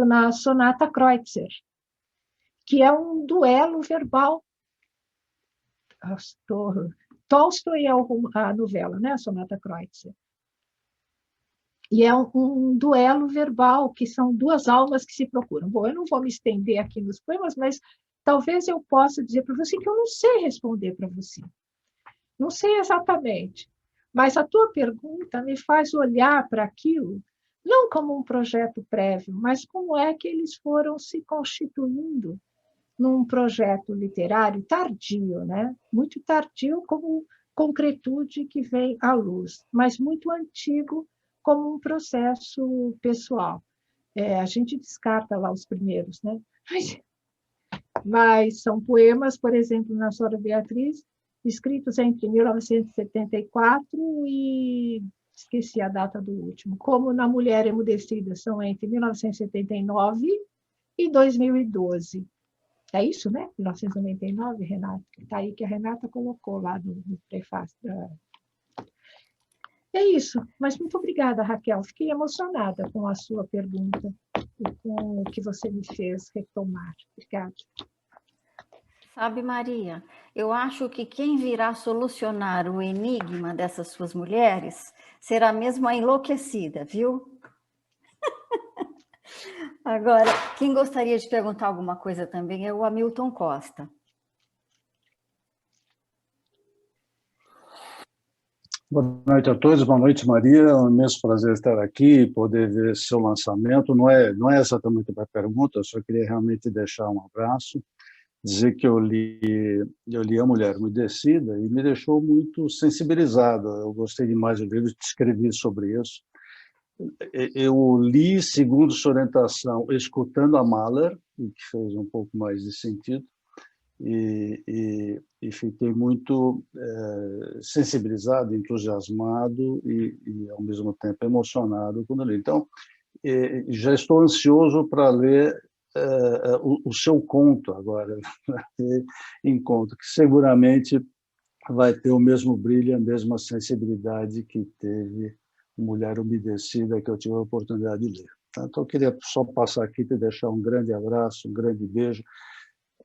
na Sonata Kreutzer, que é um duelo verbal. Tolstói é a novela, né? A Sonata Kreutzer. E é um duelo verbal, que são duas almas que se procuram. Bom, eu não vou me estender aqui nos poemas, mas talvez eu possa dizer para você que eu não sei responder para você. Não sei exatamente. Mas a tua pergunta me faz olhar para aquilo, não como um projeto prévio, mas como é que eles foram se constituindo num projeto literário tardio, né? Muito tardio como concretude que vem à luz, mas muito antigo como um processo pessoal. A gente descarta lá os primeiros, né? Mas são poemas, por exemplo, na Soror Beatriz, escritos entre 1974 e esqueci a data do último, como na Mulher Emudecida, são entre 1979 e 2012. É isso, né? 1999, Renata? Está aí que a Renata colocou lá no prefácio. É isso, mas muito obrigada, Raquel. Fiquei emocionada com a sua pergunta e com o que você me fez retomar. Obrigada. Sabe, Maria, eu acho que quem virá solucionar o enigma dessas suas mulheres será mesmo a enlouquecida, viu? Agora, quem gostaria de perguntar alguma coisa também é o Hamilton Costa. Boa noite a todos, boa noite, Maria. É um imenso prazer estar aqui e poder ver seu lançamento. Não é exatamente para pergunta, eu só queria realmente deixar um abraço, dizer que eu li A Mulher Emudecida e me deixou muito sensibilizado. Eu gostei demais do livro, escrevi sobre isso. eu li, segundo sua orientação, escutando a Mahler, que fez um pouco mais de sentido, e fiquei muito sensibilizado, entusiasmado e, ao mesmo tempo, emocionado quando li. Então, já estou ansioso para ler o seu conto agora, em conto, que seguramente vai ter o mesmo brilho, a mesma sensibilidade que teve Mulher Umedecida, que eu tive a oportunidade de ler. Então, eu queria só passar aqui e te deixar um grande abraço, um grande beijo.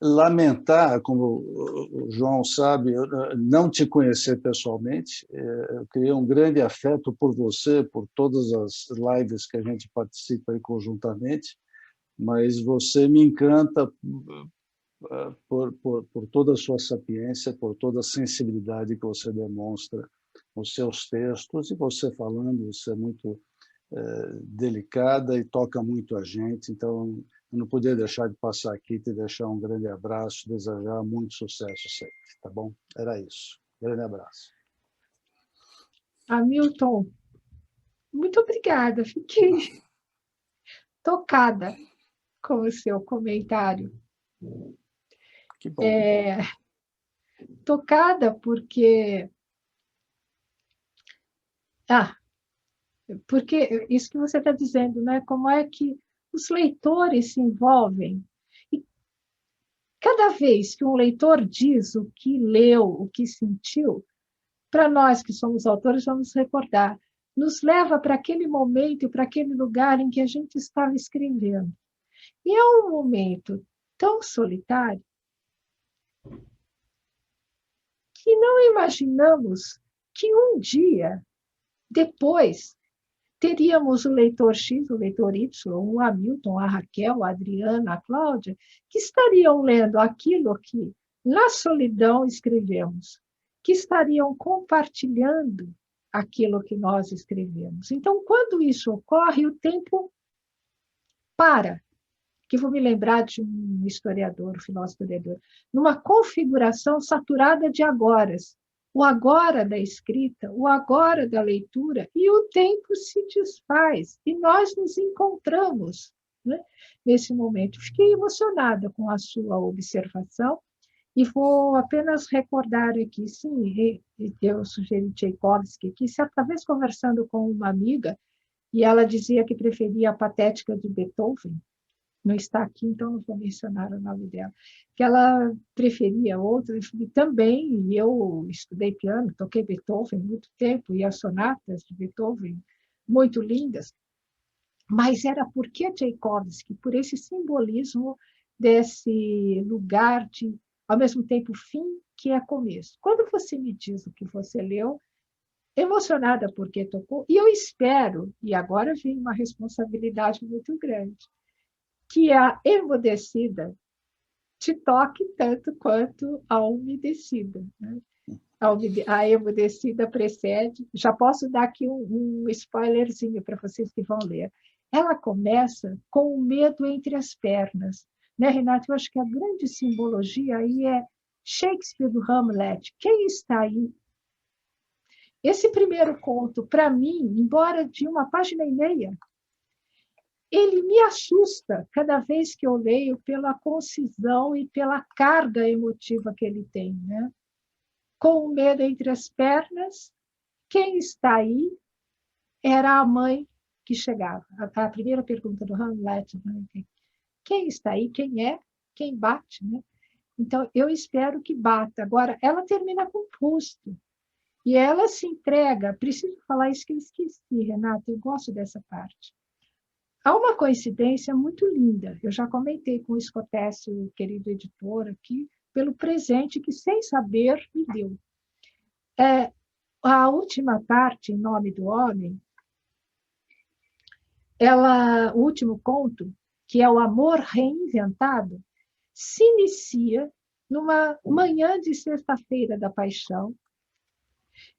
Lamentar, como o João sabe, eu não te conhecer pessoalmente, eu criei um grande afeto por você, por todas as lives que a gente participa aí conjuntamente, mas você me encanta por toda a sua sapiência, por toda a sensibilidade que você demonstra nos seus textos, e você falando, você é muito delicada e toca muito a gente, então eu não podia deixar de passar aqui e te deixar um grande abraço, desejar muito sucesso sempre, tá bom? Era isso. Grande abraço. Hamilton, muito obrigada. Fiquei tocada com o seu comentário. Que bom. Tocada porque... porque isso que você está dizendo, né? Como é que os leitores se envolvem. E cada vez que um leitor diz o que leu, o que sentiu, para nós que somos autores, vamos recordar, nos leva para aquele momento, para aquele lugar em que a gente estava escrevendo. E é um momento tão solitário que não imaginamos que um dia depois teríamos o leitor X, o leitor Y, o Hamilton, a Raquel, a Adriana, a Cláudia, que estariam lendo aquilo que, na solidão, escrevemos, que estariam compartilhando aquilo que nós escrevemos. Então, quando isso ocorre, o tempo para. Que vou me lembrar de um historiador, um filósofo historiador, numa configuração saturada de agoras. O agora da escrita, o agora da leitura, e o tempo se desfaz, e nós nos encontramos, né, nesse momento. Fiquei emocionada com a sua observação, e vou apenas recordar aqui, sim, eu sugeri Tchaikovsky, que certa vez conversando com uma amiga, e ela dizia que preferia a Patética de Beethoven, não está aqui, então não vou mencionar o nome dela, que ela preferia outra, e também, e eu estudei piano, toquei Beethoven muito tempo, e as sonatas de Beethoven, muito lindas, mas era porque Tchaikovsky, por esse simbolismo desse lugar de, ao mesmo tempo, fim, que é começo. Quando você me diz o que você leu, emocionada porque tocou, e eu espero, e agora vem uma responsabilidade muito grande, que a emudecida te toque tanto quanto a umedecida. Né? A emudecida precede... Já posso dar aqui um spoilerzinho para vocês que vão ler. Ela começa com o medo entre as pernas. Né, Renato? Eu acho que a grande simbologia aí é Shakespeare do Hamlet. Quem está aí? Esse primeiro conto, para mim, embora de uma página e meia, ele me assusta cada vez que eu leio pela concisão e pela carga emotiva que ele tem. Né? Com o medo entre as pernas, quem está aí era a mãe que chegava. A primeira pergunta do Hamlet, né? Quem está aí? Quem é? Quem bate? Né? Então, eu espero que bata. Agora, ela termina com rosto. E ela se entrega. Preciso falar isso que eu esqueci, Renata, eu gosto dessa parte. Há uma coincidência muito linda. Eu já comentei com o Scotesse, o querido editor aqui, pelo presente que, sem saber, me deu. A última parte, Em Nome do Homem, o último conto, que é o Amor Reinventado, se inicia numa manhã de sexta-feira da Paixão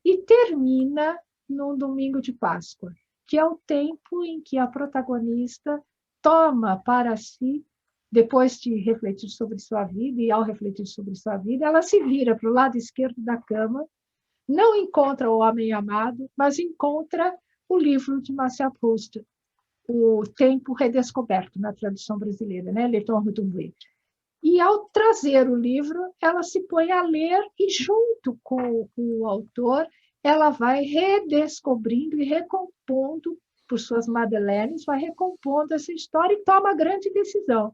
e termina num domingo de Páscoa, que é o tempo em que a protagonista toma para si, depois de refletir sobre sua vida, e ao refletir sobre sua vida, ela se vira para o lado esquerdo da cama, não encontra o homem amado, mas encontra o livro de Marcel Proust, O Tempo Redescoberto, na tradução brasileira, né? Le Temps Retrouvé. E, ao trazer o livro, ela se põe a ler e, junto com o autor, ela vai redescobrindo e recompondo, por suas madeleines, vai recompondo essa história e toma a grande decisão.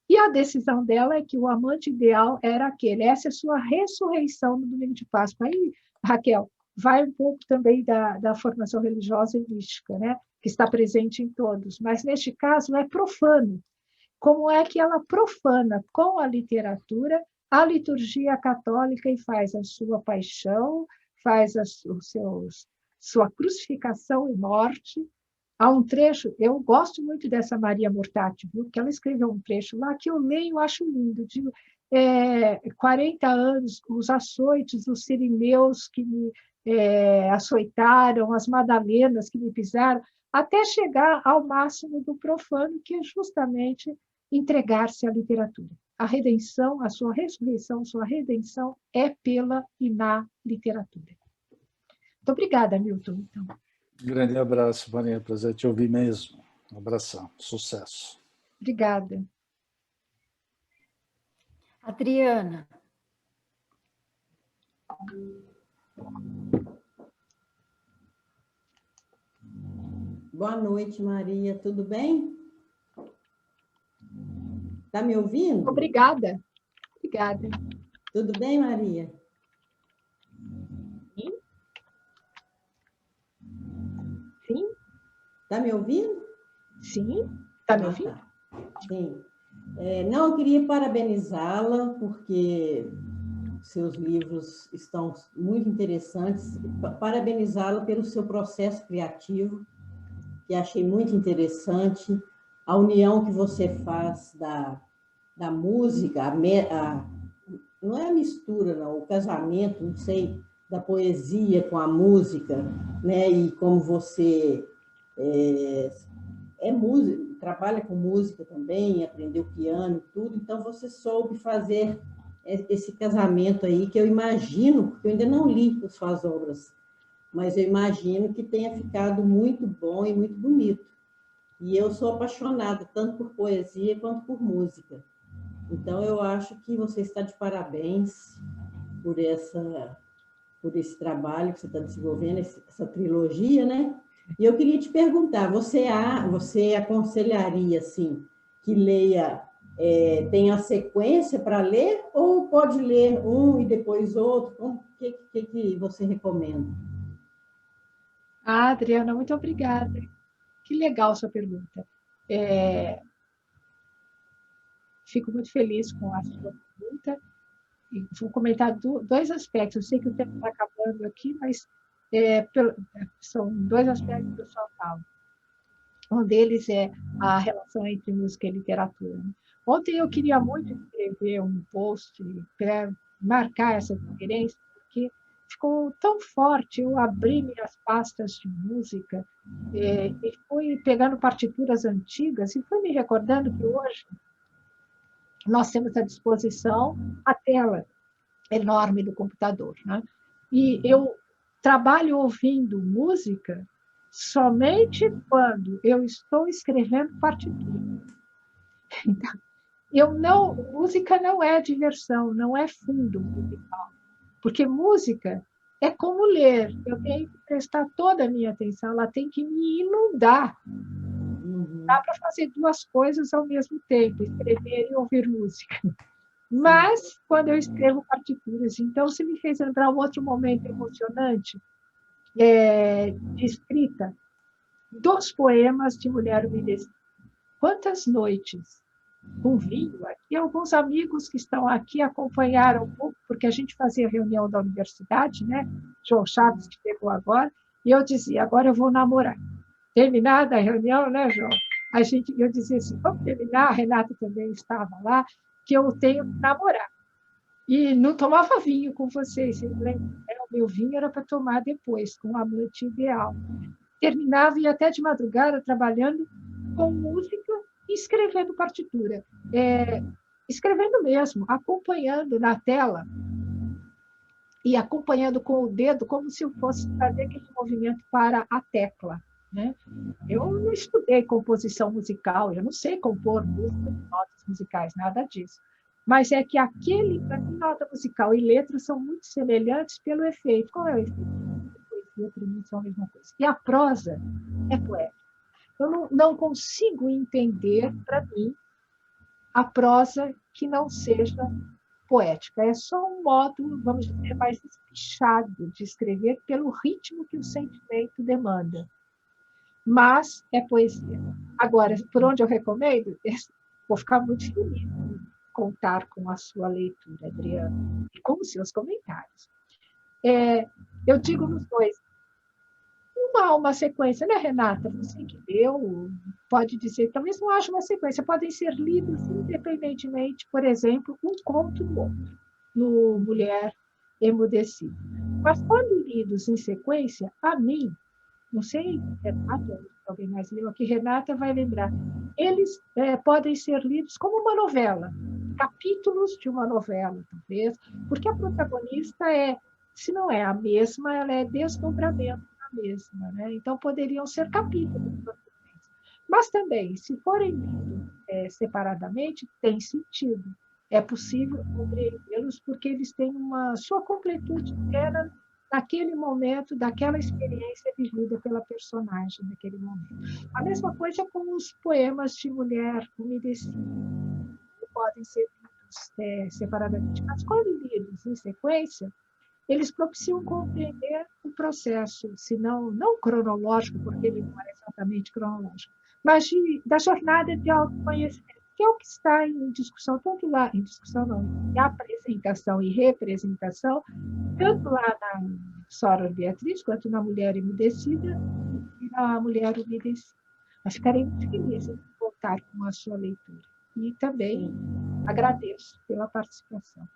E a decisão dela é que o amante ideal era aquele. Essa é a sua ressurreição no domingo de Páscoa. Aí, Raquel, vai um pouco também da formação religiosa e mística, né? Que está presente em todos, mas, neste caso, é profano. Como é que ela profana com a literatura a liturgia católica e faz a sua paixão, faz sua crucificação e morte. Há um trecho, eu gosto muito dessa Maria Mortati, viu? Que ela escreveu um trecho lá que eu leio e acho lindo, de 40 anos, os açoites, os sirineus que me açoitaram, as madalenas que me pisaram, até chegar ao máximo do profano, que é justamente entregar-se à literatura. A redenção, a sua ressurreição, sua redenção é pela e na literatura. Muito obrigada, Milton. Então. Grande abraço, Maria. Prazer te ouvir mesmo. Um abração. Sucesso. Obrigada. Adriana. Boa noite, Maria. Tudo bem? Está me ouvindo? Obrigada. Obrigada. Tudo bem, Maria? Sim. Sim. Está me ouvindo? Sim. Está me ouvindo? Tá. Sim. Não, eu queria parabenizá-la, porque seus livros estão muito interessantes. Parabenizá-la pelo seu processo criativo, que achei muito interessante. A união que você faz da música, não é a mistura, não, o casamento, não sei, da poesia com a música, né? E como você música, trabalha com música também, aprendeu piano e tudo, então você soube fazer esse casamento aí, que eu imagino, porque eu ainda não li as suas obras, mas eu imagino que tenha ficado muito bom e muito bonito. E eu sou apaixonada tanto por poesia quanto por música. Então, eu acho que você está de parabéns por esse trabalho que você está desenvolvendo, essa trilogia, né? E eu queria te perguntar, você aconselharia, assim, que leia, tem a sequência para ler, ou pode ler um e depois outro? O que você recomenda? Adriana, muito obrigada. Que legal sua pergunta. Fico muito feliz com a sua pergunta. E vou comentar dois aspectos. Eu sei que o tempo está acabando aqui, mas são dois aspectos que eu só falo. Um deles é a relação entre música e literatura. Ontem eu queria muito escrever um post para marcar essa diferença, porque ficou tão forte. Eu abri minhas pastas de música e fui pegando partituras antigas e fui me recordando que hoje nós temos à disposição a tela enorme do computador, né? E eu trabalho ouvindo música somente quando eu estou escrevendo partitura. Então, música não é diversão, não é fundo musical, porque música é como ler, eu tenho que prestar toda a minha atenção, ela tem que me inundar. Dá para fazer duas coisas ao mesmo tempo, escrever e ouvir música. Mas, quando eu escrevo partituras, então, se me fez lembrar um outro momento emocionante de escrita, dos poemas de Mulher Umedecida. Quantas noites com vinho aqui, alguns amigos que estão aqui acompanharam um pouco, porque a gente fazia reunião da universidade, né? João Chaves, que pegou agora, e eu dizia, agora eu vou namorar. Terminada a reunião, né, João? Eu dizia assim, vamos terminar, a Renata também estava lá, que eu tenho que namorar. E não tomava vinho com vocês, o meu vinho era para tomar depois, com o amante ideal. Terminava e até de madrugada trabalhando com música e escrevendo partitura. Escrevendo mesmo, acompanhando na tela e acompanhando com o dedo, como se eu fosse fazer aquele movimento para a tecla. Né? Eu não estudei composição musical, eu não sei compor música de notas musicais, nada disso. Mas é que para mim, nota musical e letra são muito semelhantes pelo efeito. Qual é o efeito? Poesia, para mim, são a mesma coisa. E a prosa é poética. Eu não consigo entender, para mim, a prosa que não seja poética. É só um modo, vamos dizer, mais espichado de escrever pelo ritmo que o sentimento demanda. Mas é poesia. Agora, por onde eu recomendo? Vou ficar muito feliz em contar com a sua leitura, Adriana, e com os seus comentários. Eu digo nos dois, não há uma sequência, né, Renata? Você que leu, pode dizer, talvez não haja uma sequência, podem ser lidos independentemente, por exemplo, um conto do outro, no Mulher Emudecida. Mas quando lidos em sequência, a mim, não sei, Renata, alguém mais leu aqui, Renata vai lembrar, eles podem ser lidos como uma novela, capítulos de uma novela, talvez, porque a protagonista se não é a mesma, ela é desdobramento da mesma, né? Então poderiam ser capítulos, mas também, se forem lidos separadamente, tem sentido. É possível compreendê-los porque eles têm uma sua completude inteira naquele momento, daquela experiência vivida pela personagem naquele momento. A mesma coisa com os poemas de Mulher Umedecida, que podem ser lidos separadamente, mas quando lidos em sequência, eles propiciam compreender o processo, se não cronológico, porque ele não é exatamente cronológico, mas da jornada de autoconhecimento, que é o que está em discussão, tanto lá, em discussão não, em apresentação e representação, tanto lá na Soror Beatriz, quanto na Mulher Emudecida e na Mulher Umedecida. Mas ficarei muito feliz em voltar com a sua leitura. E também agradeço pela participação.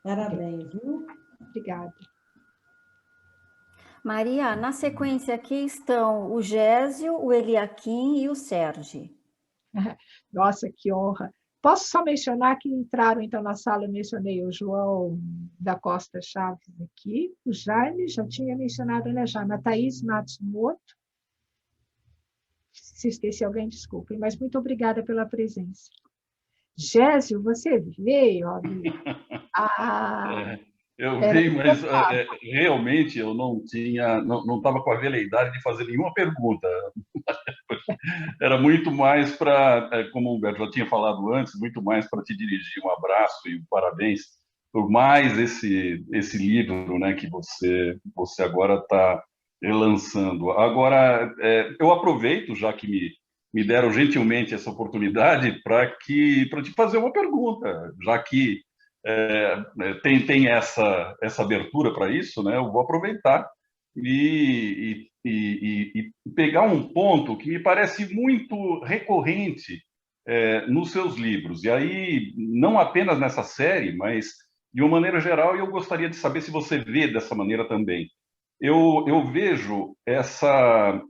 Parabéns, viu? Obrigada. Maria, na sequência aqui estão o Gésio, o Eliakim e o Sérgio. Nossa, que honra. Posso só mencionar que entraram, então, na sala, eu mencionei o João da Costa Chaves aqui, o Jaime, já tinha mencionado, né, Jaime? A Thaís Matsumoto. Se esqueci alguém, desculpem, mas muito obrigada pela presença. Gésio, você veio, amigo? Eu vi, mas realmente eu não estava com a veleidade de fazer nenhuma pergunta. Era muito mais para, como o Humberto já tinha falado antes, muito mais para te dirigir um abraço e um parabéns por mais esse livro, né, que você agora está relançando. Agora, eu aproveito, já que me deram gentilmente essa oportunidade, para te fazer uma pergunta, já que tem essa abertura para isso, né? Eu vou aproveitar e pegar um ponto que me parece muito recorrente nos seus livros. E aí, não apenas nessa série, mas de uma maneira geral, eu gostaria de saber se você vê dessa maneira também. Eu vejo essa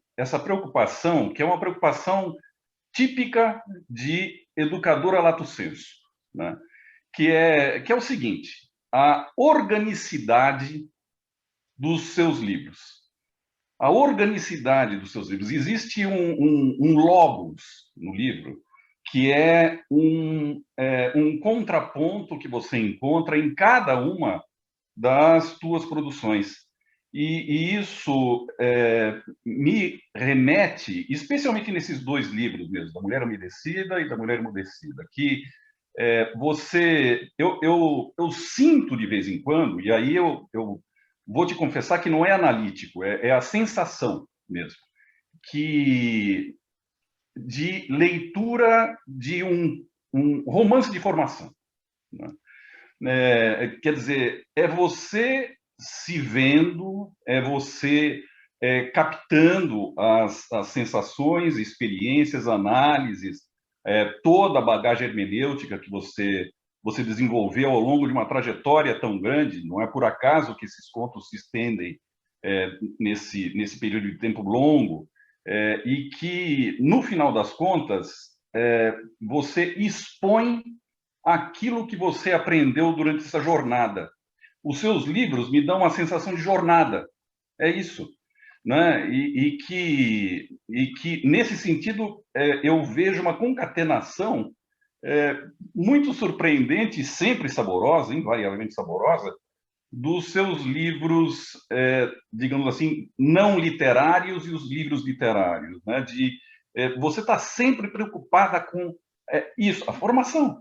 preocupação, que é uma preocupação típica de educadora lato sensu, né? Que é o seguinte: a organicidade dos seus livros. A organicidade dos seus livros. Existe um logos no livro, que é um contraponto que você encontra em cada uma das tuas produções. E isso me remete, especialmente nesses dois livros mesmo, da Mulher Umedecida e da Mulher Emudecida, que eu sinto de vez em quando, e aí eu vou te confessar que não é analítico, é a sensação mesmo, que de leitura de um romance de formação, né? Quer dizer, é você se vendo, é você captando as sensações, experiências, análises, toda a bagagem hermenêutica que você desenvolveu ao longo de uma trajetória tão grande. Não é por acaso que esses contos se estendem nesse período de tempo longo, e que, no final das contas, você expõe aquilo que você aprendeu durante essa jornada. os seus livros me dão uma sensação de jornada. É isso. Né? E que, nesse sentido, eu vejo uma concatenação muito surpreendente, sempre saborosa, invariavelmente saborosa, dos seus livros, digamos assim, não literários e os livros literários. Né? Você está sempre preocupada com isso, a formação.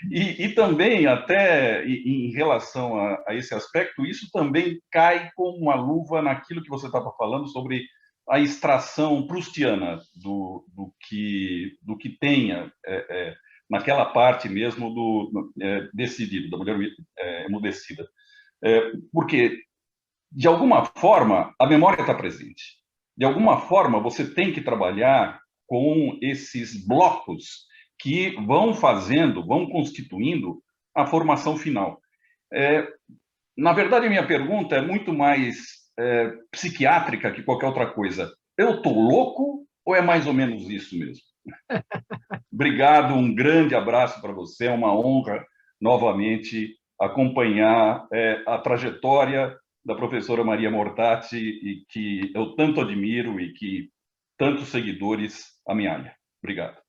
E também, até em relação a esse aspecto, isso também cai como uma luva naquilo que você estava falando sobre a extração proustiana do que tenha naquela parte mesmo desse livro, da mulher emudecida. Porque, de alguma forma, a memória está presente. De alguma forma, você tem que trabalhar com esses blocos que vão constituindo a formação final. Na verdade, a minha pergunta é muito mais psiquiátrica que qualquer outra coisa. Eu estou louco ou é mais ou menos isso mesmo? Obrigado, um grande abraço para você, é uma honra, novamente, acompanhar a trajetória da professora Maria Mortati, e que eu tanto admiro e que tantos seguidores amealham. Obrigado.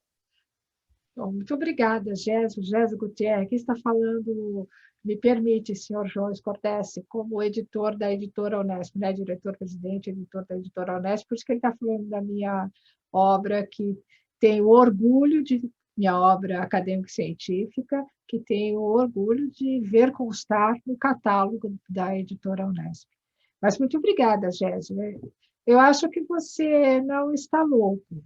Bom, muito obrigada, Gésio Gutierrez, que está falando, me permite, senhor João Scortese, como editor da editora Unesp, né? Diretor-presidente, editor da editora Unesp, por isso que ele está falando da minha obra, que tenho orgulho de, minha obra acadêmico-científica, que tenho orgulho de ver constar no catálogo da editora Unesp. Mas muito obrigada, Gésio. Eu acho que você não está louco.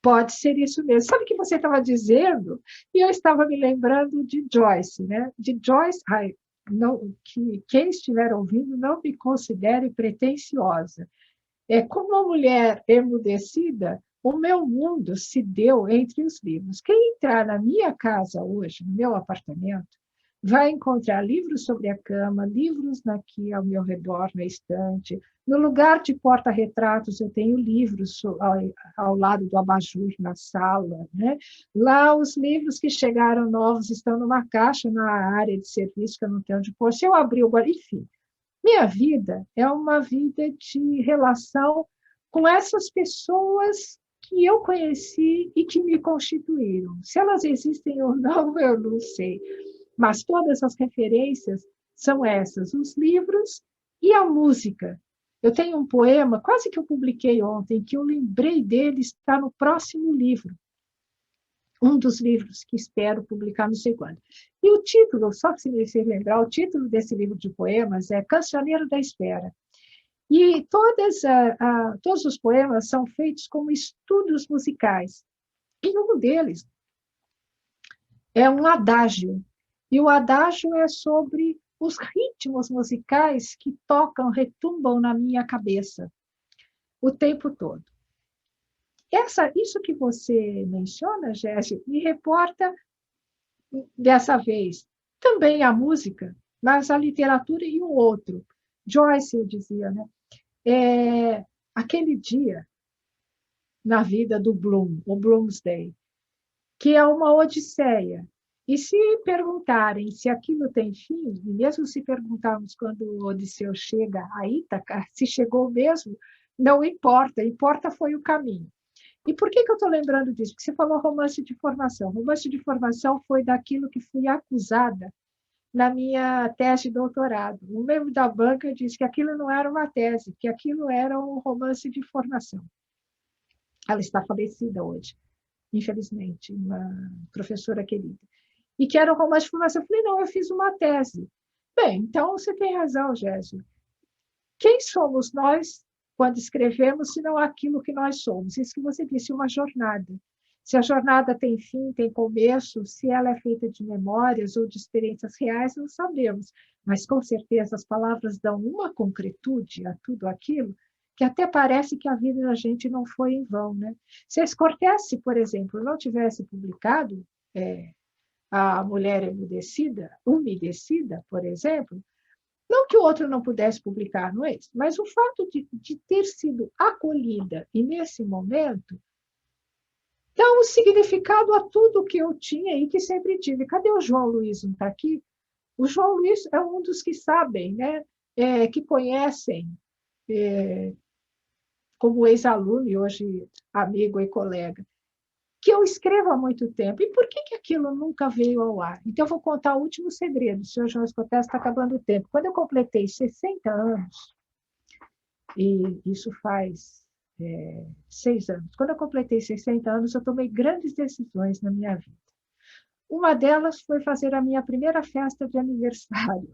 Pode ser isso mesmo. Sabe o que você estava dizendo? E eu estava me lembrando de Joyce, né? De Joyce, que quem estiver ouvindo não me considere pretensiosa. Como uma mulher emudecida, o meu mundo se deu entre os livros. Quem entrar na minha casa hoje, no meu apartamento, vai encontrar livros sobre a cama, livros aqui ao meu redor, na estante. No lugar de porta-retratos, eu tenho livros ao lado do abajur, na sala. Né? Lá, os livros que chegaram novos estão numa caixa na área de serviço, que eu não tenho onde pôr. Se eu abrir o... Enfim, minha vida é uma vida de relação com essas pessoas que eu conheci e que me constituíram. Se elas existem ou não, eu não sei. Mas todas as referências são essas, os livros e a música. Eu tenho um poema, quase que eu publiquei ontem, que eu lembrei dele, está no próximo livro. Um dos livros que espero publicar não sei quando. E o título, só para você lembrar, o título desse livro de poemas é Cancioneiro da Espera. E todos os poemas são feitos como estudos musicais. E um deles é um adágio. E o adágio é sobre os ritmos musicais que tocam, retumbam na minha cabeça o tempo todo. Isso que você menciona, Gésio, me reporta, dessa vez, também a música, mas a literatura e o outro. Joyce, eu dizia, né? Aquele dia na vida do Bloom, o Bloomsday, que é uma odisseia. E se perguntarem se aquilo tem fim, e mesmo se perguntarmos quando o Odisseu chega a Ítaca, se chegou mesmo, não importa, importa foi o caminho. E por que eu estou lembrando disso? Porque você falou romance de formação. Romance de formação foi daquilo que fui acusada na minha tese de doutorado. Um membro da banca disse que aquilo não era uma tese, que aquilo era um romance de formação. Ela está falecida hoje, infelizmente, uma professora querida. E que era um romance de formação. Eu falei, não, eu fiz uma tese. Bem, então você tem razão, Gésio. Quem somos nós quando escrevemos, se não aquilo que nós somos? Isso que você disse, uma jornada. Se a jornada tem fim, tem começo, se ela é feita de memórias ou de experiências reais, não sabemos. Mas, com certeza, as palavras dão uma concretude a tudo aquilo que até parece que a vida da gente não foi em vão. Né? Se a Scortese, por exemplo, não tivesse publicado A Mulher Umedecida, por exemplo, não que o outro não pudesse publicar, não é isso? Mas o fato de ter sido acolhida e, nesse momento, dá um significado a tudo que eu tinha e que sempre tive. Cadê o João Luiz? Não está aqui? O João Luiz é um dos que sabem, né? Que conhecem, como ex-aluno e hoje amigo e colega, que eu escrevo há muito tempo. E por que aquilo nunca veio ao ar? Então, eu vou contar o último segredo. O senhor João Escotes está acabando o tempo. Quando eu completei 60 anos, e isso faz 6 anos, quando eu completei 60 anos, eu tomei grandes decisões na minha vida. Uma delas foi fazer a minha primeira festa de aniversário,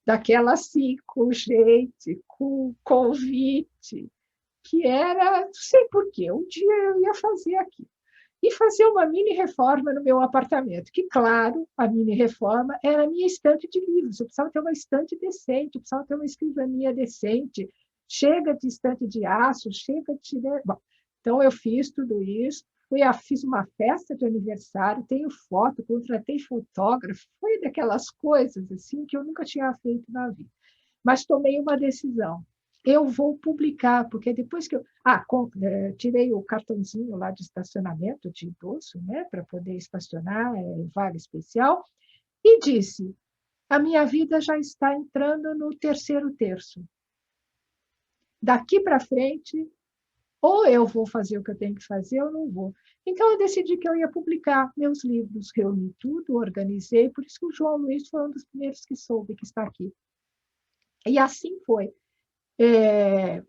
daquela assim, com gente, com convite, que era, não sei porquê, um dia eu ia fazer aqui. E fazer uma mini-reforma no meu apartamento, que, claro, a mini-reforma era a minha estante de livros. Eu precisava ter uma estante decente, eu precisava ter uma escrivaninha decente, chega de estante de aço, chega de... Bom, então, eu fiz tudo isso, fiz uma festa de aniversário, tenho foto, contratei fotógrafo, foi daquelas coisas assim que eu nunca tinha feito na vida. Mas tomei uma decisão. Eu vou publicar, porque depois que eu... tirei o cartãozinho lá de estacionamento de idoso, né, para poder estacionar em vaga especial, e disse, a minha vida já está entrando no 3º terço. Daqui para frente, ou eu vou fazer o que eu tenho que fazer, ou não vou. Então, eu decidi que eu ia publicar meus livros, reuni tudo, organizei, por isso que o João Luiz foi um dos primeiros que soube que está aqui. E assim foi.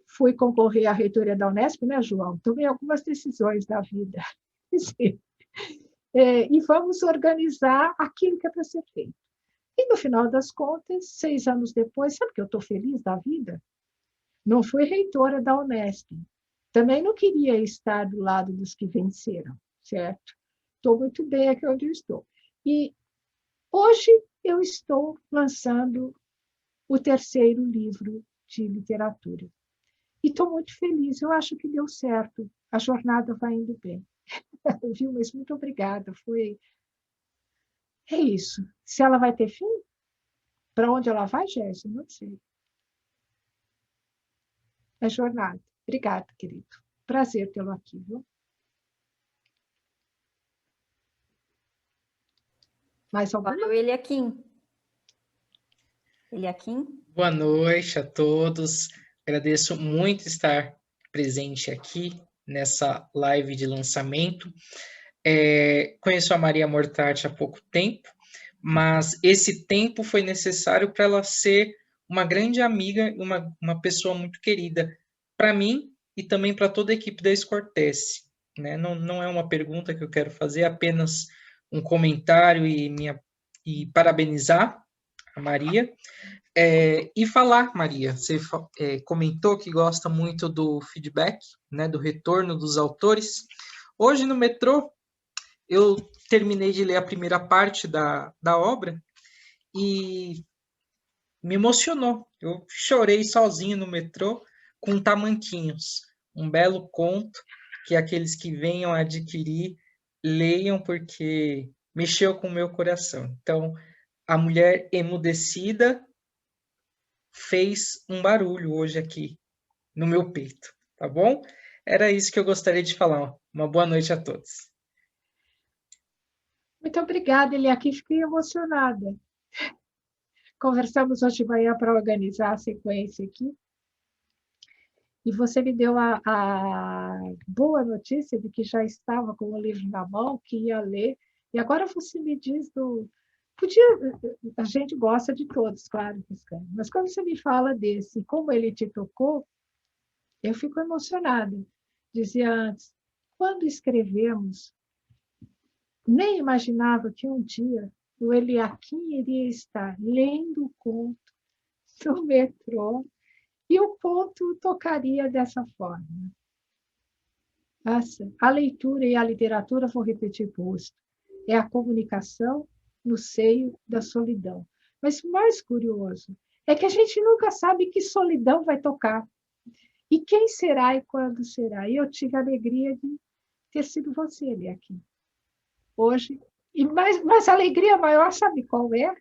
Fui concorrer à reitoria da Unesp, né, João? Tomei algumas decisões da vida. E vamos organizar aquilo que é para ser feito. E, no final das contas, 6 anos depois, sabe que eu estou feliz da vida? Não fui reitora da Unesp. Também não queria estar do lado dos que venceram, certo? Estou muito bem aqui onde eu estou. E hoje eu estou lançando o 3º livro de literatura. E estou muito feliz, eu acho que deu certo, a jornada vai indo bem. Viu? Mas muito obrigada, é isso. Se ela vai ter fim? Para onde ela vai, Jéssica? Não sei. É jornada. Obrigada, querido. Prazer tê-lo aqui, viu? Mais alguma? Valeu, Eliakim. Eliakim? Boa noite a todos. Agradeço muito estar presente aqui nessa live de lançamento. Conheço a Maria Mortati há pouco tempo, mas esse tempo foi necessário para ela ser uma grande amiga e uma pessoa muito querida para mim e também para toda a equipe da Escortece, né? Não é uma pergunta que eu quero fazer, é apenas um comentário e parabenizar a Maria. E falar, Maria, você comentou que gosta muito do feedback, né, do retorno dos autores. Hoje no metrô, eu terminei de ler a primeira parte da obra e me emocionou. Eu chorei sozinho no metrô com Tamanquinhos, um belo conto que aqueles que venham adquirir leiam porque mexeu com o meu coração. Então, a mulher emudecida fez um barulho hoje aqui no meu peito, tá bom? Era isso que eu gostaria de falar. Uma boa noite a todos. Muito obrigada, Eliakim. Fiquei emocionada. Conversamos hoje de manhã para organizar a sequência aqui. E você me deu a boa notícia de que já estava com o livro na mão, que ia ler. E agora você me diz a gente gosta de todos, claro, mas quando você me fala desse, como ele te tocou, eu fico emocionada. Dizia antes, quando escrevemos, nem imaginava que um dia o Eliakim iria estar lendo o conto no metrô e o conto tocaria dessa forma. A leitura e a literatura, vou repetir posto, é a comunicação no seio da solidão. Mas o mais curioso é que a gente nunca sabe que solidão vai tocar. E quem será e quando será? E eu tive a alegria de ter sido você ali aqui. Hoje. Mas a alegria maior, sabe qual é?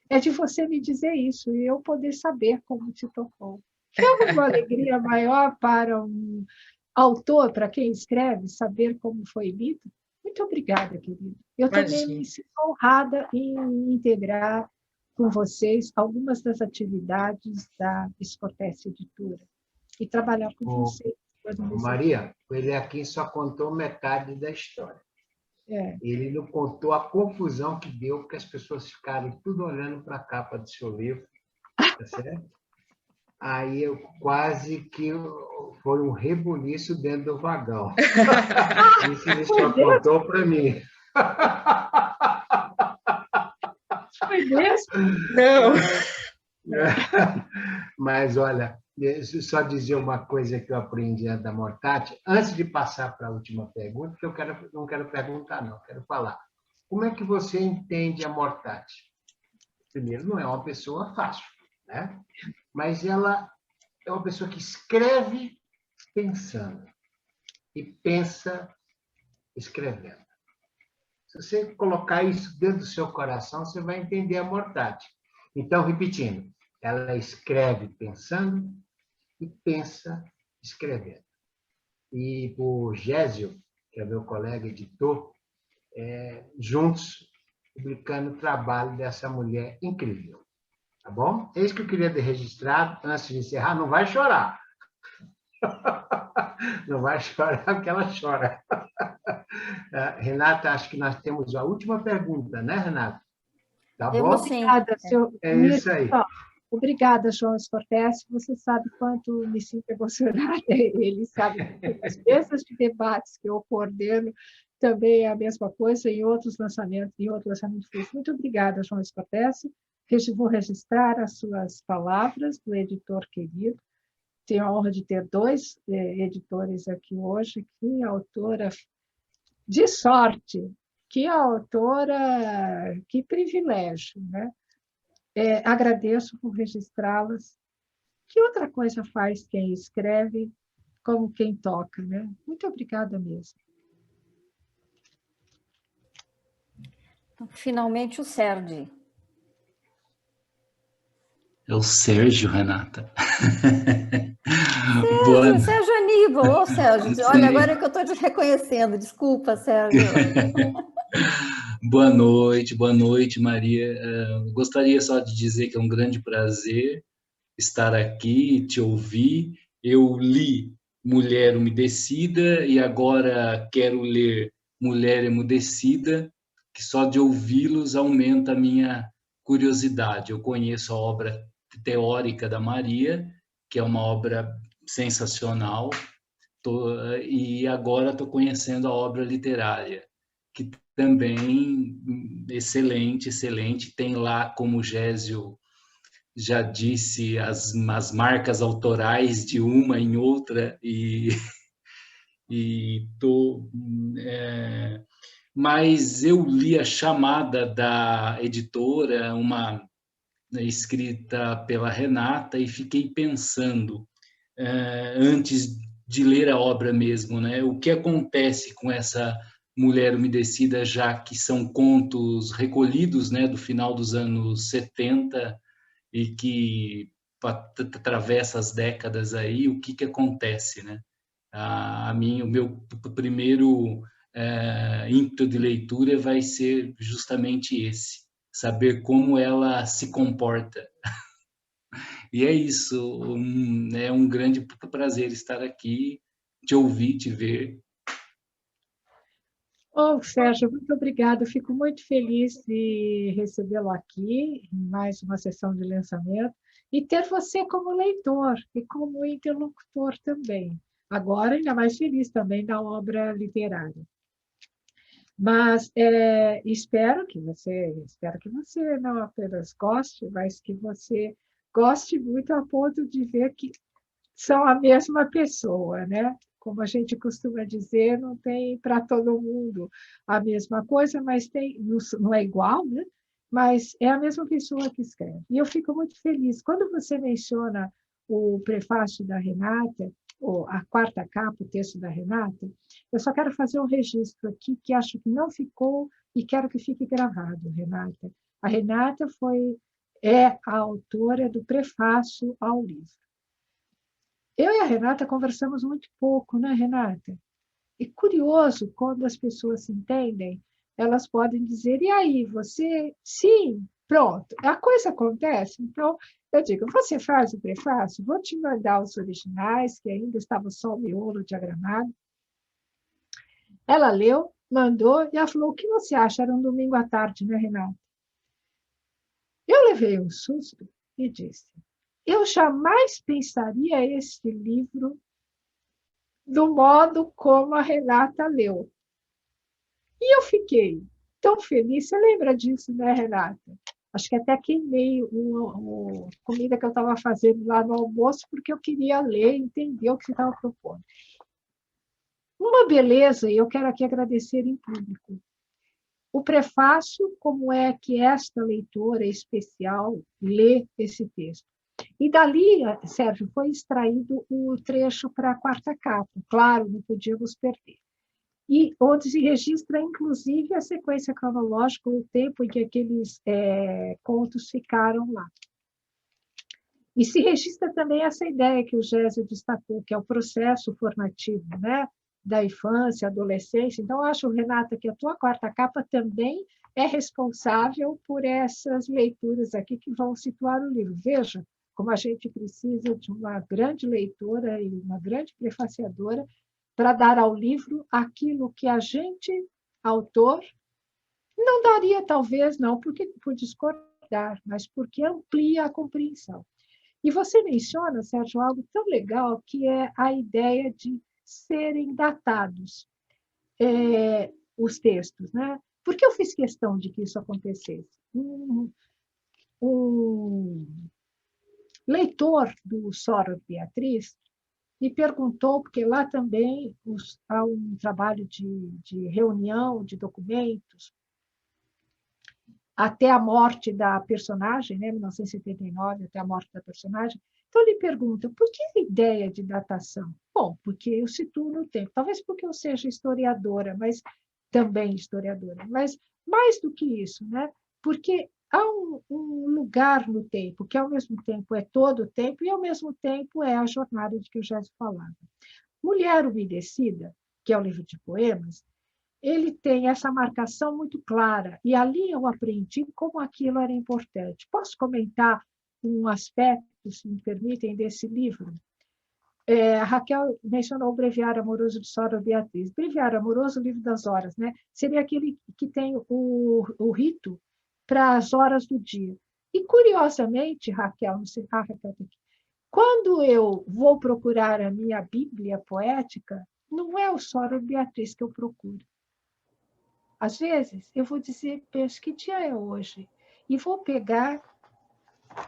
É de você me dizer isso e eu poder saber como te tocou. É uma alegria maior para um autor, para quem escreve, saber como foi lido. Muito obrigada, querido. Eu também me sinto honrada em integrar com vocês algumas das atividades da Escortece Editora e trabalhar com vocês. Maria, ele aqui só contou metade da história. Ele não contou a confusão que deu, porque as pessoas ficaram tudo olhando para a capa do seu livro, tá certo? Aí eu quase que foi um rebuliço dentro do vagão. Isso ele só contou para mim. Foi mesmo? Não. Mas, olha, só dizer uma coisa que eu aprendi da Mortati, antes de passar para a última pergunta, que eu não quero perguntar, não, quero falar. Como é que você entende a Mortati? Primeiro, não é uma pessoa fácil, né? Mas ela é uma pessoa que escreve pensando e pensa escrevendo. Se você colocar isso dentro do seu coração, você vai entender a Mortati. Então, repetindo, ela escreve pensando e pensa escrevendo. E o Gésio, que é meu colega editor, juntos publicando o trabalho dessa mulher incrível. Tá bom? É isso que eu queria ter registrado antes de encerrar. Não vai chorar. Não vai chorar, porque ela chora. Renata, acho que nós temos a última pergunta, né, Renata? Tá bom? Obrigada, senhor. Isso aí. Obrigada, João Escortece. Você sabe quanto me sinto emocionada. Ele sabe que as mesas de debates que eu coordeno também é a mesma coisa em outros lançamentos, em outro lançamento fez. Muito obrigada, João Escortece. Vou registrar as suas palavras do editor querido. Tenho a honra de ter 2 editores aqui hoje. Que autora de sorte! Que autora, que privilégio, né? Agradeço por registrá-las. Que outra coisa faz quem escreve como quem toca, né? Muito obrigada mesmo. Então, finalmente o Sérgio. É o Sérgio, Renata. Sérgio Aníbal. Ô, Sérgio, olha, agora que eu estou te reconhecendo. Desculpa, Sérgio. Boa noite, Maria. Gostaria só de dizer que é um grande prazer estar aqui, te ouvir. Eu li Mulher Umedecida e agora quero ler Mulher Emudecida, que só de ouvi-los aumenta a minha curiosidade. Eu conheço a obra teórica da Maria, que é uma obra sensacional, e agora estou conhecendo a obra literária, que também excelente. Tem lá, como o Gésio já disse, as marcas autorais de uma em outra, mas eu li a chamada da editora, uma escrita pela Renata, e fiquei pensando, antes de ler a obra mesmo, né? O que acontece com essa Mulher Umedecida, já que são contos recolhidos, né, do final dos anos 70 e que atravessa as décadas aí, o que acontece, né? O meu primeiro ímpeto de leitura vai ser justamente esse, saber como ela se comporta. E é isso, é um grande prazer estar aqui, te ouvir, te ver. Sérgio, muito obrigada. Fico muito feliz de recebê-lo aqui em mais uma sessão de lançamento e ter você como leitor e como interlocutor também. Agora, ainda mais feliz também da obra literária. Mas espero que você não apenas goste, mas que você goste muito a ponto de ver que são a mesma pessoa, né? Como a gente costuma dizer, não tem para todo mundo a mesma coisa, mas não é igual, né? Mas é a mesma pessoa que escreve. E eu fico muito feliz. Quando você menciona o prefácio da Renata, ou a 4ª capa, o texto da Renata, eu só quero fazer um registro aqui que acho que não ficou e quero que fique gravado, Renata. A Renata é a autora do prefácio ao livro. Eu e a Renata conversamos muito pouco, né, Renata? E curioso, quando as pessoas se entendem, elas podem dizer, e aí, você? Sim, Pronto, a coisa acontece, então eu digo, você faz o prefácio, vou te mandar os originais, que ainda estava só o miolo diagramado. Ela leu, mandou, e ela falou, o que você acha? Era um domingo à tarde, né, Renata? Eu levei um susto e disse, eu jamais pensaria este livro do modo como a Renata leu. E eu fiquei tão feliz, você lembra disso, né, Renata? Acho que até queimei a comida que eu estava fazendo lá no almoço, porque eu queria ler, entender o que você estava propondo. Uma beleza, e eu quero aqui agradecer em público. O prefácio, como é que esta leitora especial lê esse texto. E dali, Sérgio, foi extraído o trecho para a quarta capa. Claro, não podíamos perder. E onde se registra, inclusive, a sequência cronológica, o tempo em que aqueles contos ficaram lá. E se registra também essa ideia que o Gésio destacou, que é o processo formativo, né, da infância, adolescência. Então, eu acho, Renata, que a tua quarta capa também é responsável por essas leituras aqui que vão situar o livro. Veja como a gente precisa de uma grande leitora e uma grande prefaciadora para dar ao livro aquilo que a gente, autor, não daria, talvez, não porque por discordar, mas porque amplia a compreensão. E você menciona, Sérgio, algo tão legal, que é a ideia de serem datados os textos, né? Por que eu fiz questão de que isso acontecesse? Um leitor do Sora Beatriz me perguntou, porque lá também há um trabalho de reunião de documentos, até a morte da personagem, né, 1979, até a morte da personagem. Então, ele pergunta, por que a ideia de datação? Bom, porque eu situo no tempo. Talvez porque eu seja historiadora, mas também historiadora. Mas, mais do que isso, né, porque há um lugar no tempo, que ao mesmo tempo é todo o tempo e ao mesmo tempo é a jornada de que eu já falava. Mulher Umedecida, que é o livro de poemas, ele tem essa marcação muito clara, e ali eu aprendi como aquilo era importante. Posso comentar um aspecto, se me permitem, desse livro? A Raquel mencionou o Breviário Amoroso de Sora Beatriz. Breviário Amoroso, o livro das horas, né? Seria aquele que tem o rito para as horas do dia. E, curiosamente, Raquel, não sei, Raquel está aqui, quando eu vou procurar a minha Bíblia poética, não é o Sora Beatriz que eu procuro. Às vezes, eu vou dizer, penso, que dia é hoje? E vou pegar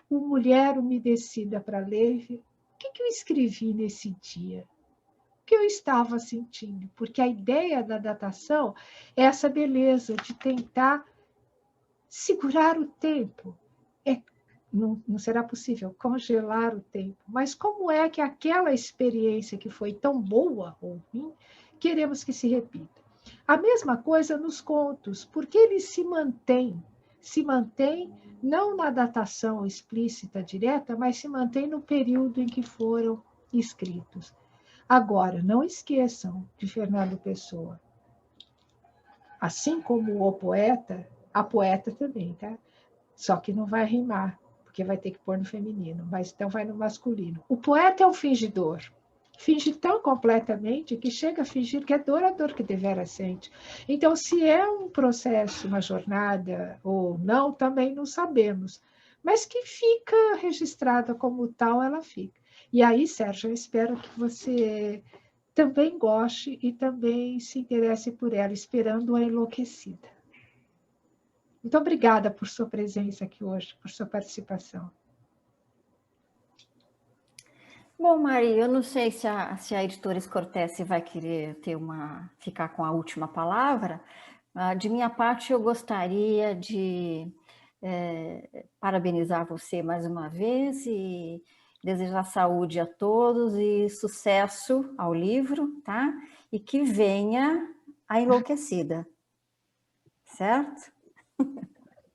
o Mulher Umedecida para ler. O que eu escrevi nesse dia? O que eu estava sentindo? Porque a ideia da datação é essa beleza de tentar segurar o tempo. Não será possível congelar o tempo, mas como é que aquela experiência que foi tão boa ou ruim, queremos que se repita? A mesma coisa nos contos, porque eles se mantêm não na datação explícita direta, mas se mantêm no período em que foram escritos. Agora, não esqueçam de Fernando Pessoa. Assim como o poeta, a poeta também, tá? Só que não vai rimar, porque vai ter que pôr no feminino, mas então vai no masculino. O poeta é um fingidor. Finge tão completamente que chega a fingir que é a dor que devera sente. Então, se é um processo, uma jornada ou não, também não sabemos. Mas que fica registrada como tal, ela fica. E aí, Sérgio, eu espero que você também goste e também se interesse por ela, esperando a Enlouquecida. Muito obrigada por sua presença aqui hoje, por sua participação. Bom, Maria, eu não sei se a editora Scortese vai querer ficar com a última palavra. De minha parte, eu gostaria de parabenizar você mais uma vez e desejar saúde a todos e sucesso ao livro, tá? E que venha a Enlouquecida, certo?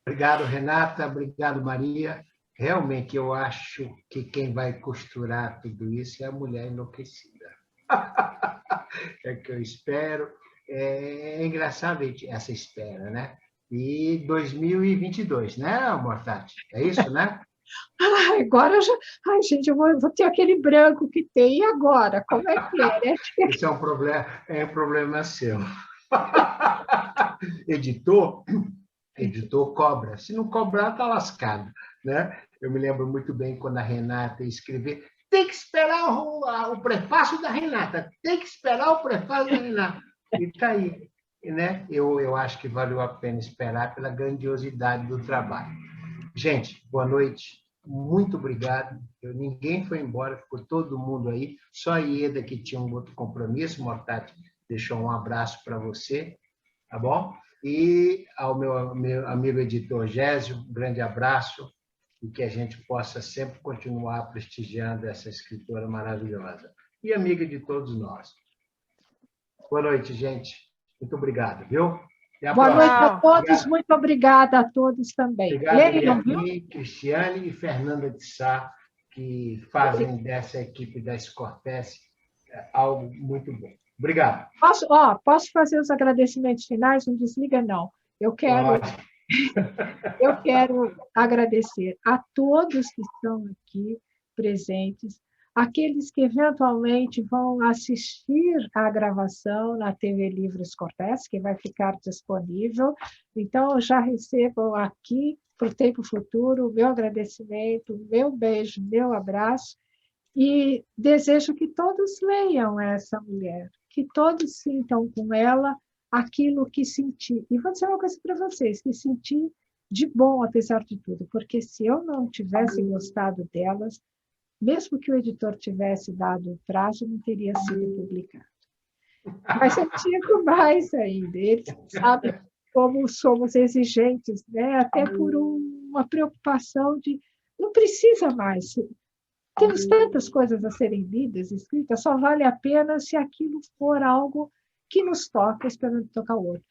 Obrigado, Renata. Obrigado, Maria. Realmente, eu acho que quem vai costurar tudo isso é a Mulher Enlouquecida. É o que eu espero. É engraçado essa espera, né? e 2022, né, Mortati? É isso, né? Agora já. Ai, gente, eu vou ter aquele branco que tem, e agora? Como é que é, né? Isso é um problema seu. Editor cobra. Se não cobrar, está lascado, né? Eu me lembro muito bem quando a Renata ia escrever. Tem que esperar o prefácio da Renata. Tem que esperar o prefácio da Renata. E está aí, né? Eu acho que valeu a pena esperar pela grandiosidade do trabalho. Gente, boa noite. Muito obrigado. Ninguém foi embora, ficou todo mundo aí. Só a Ieda, que tinha um outro compromisso. Mortati deixou um abraço para você, tá bom? E ao meu amigo editor Gésio, um grande abraço e que a gente possa sempre continuar prestigiando essa escritora maravilhosa e amiga de todos nós. Boa noite, gente. Muito obrigado, viu? Boa noite a todos, obrigado. Muito obrigada a todos também. Obrigado, Cristiane e Fernanda de Sá, que fazem dessa equipe da Escortece algo muito bom. Obrigado. Posso fazer os agradecimentos finais? Não desliga, não. Eu quero agradecer a todos que estão aqui presentes, aqueles que eventualmente vão assistir à gravação na TV Livre Escortece, que vai ficar disponível. Então, eu já recebo aqui, para o tempo futuro, o meu agradecimento, o meu beijo, o meu abraço, e desejo que todos leiam essa mulher, que todos sintam com ela aquilo que senti. E vou dizer uma coisa para vocês, que senti de bom, apesar de tudo, porque se eu não tivesse gostado delas, mesmo que o editor tivesse dado o prazo, não teria sido publicado. Mas eu digo mais ainda, eles sabem como somos exigentes, né? Até por uma preocupação de não precisa mais. Temos tantas coisas a serem lidas, escritas, só vale a pena se aquilo for algo que nos toca, esperando tocar o outro.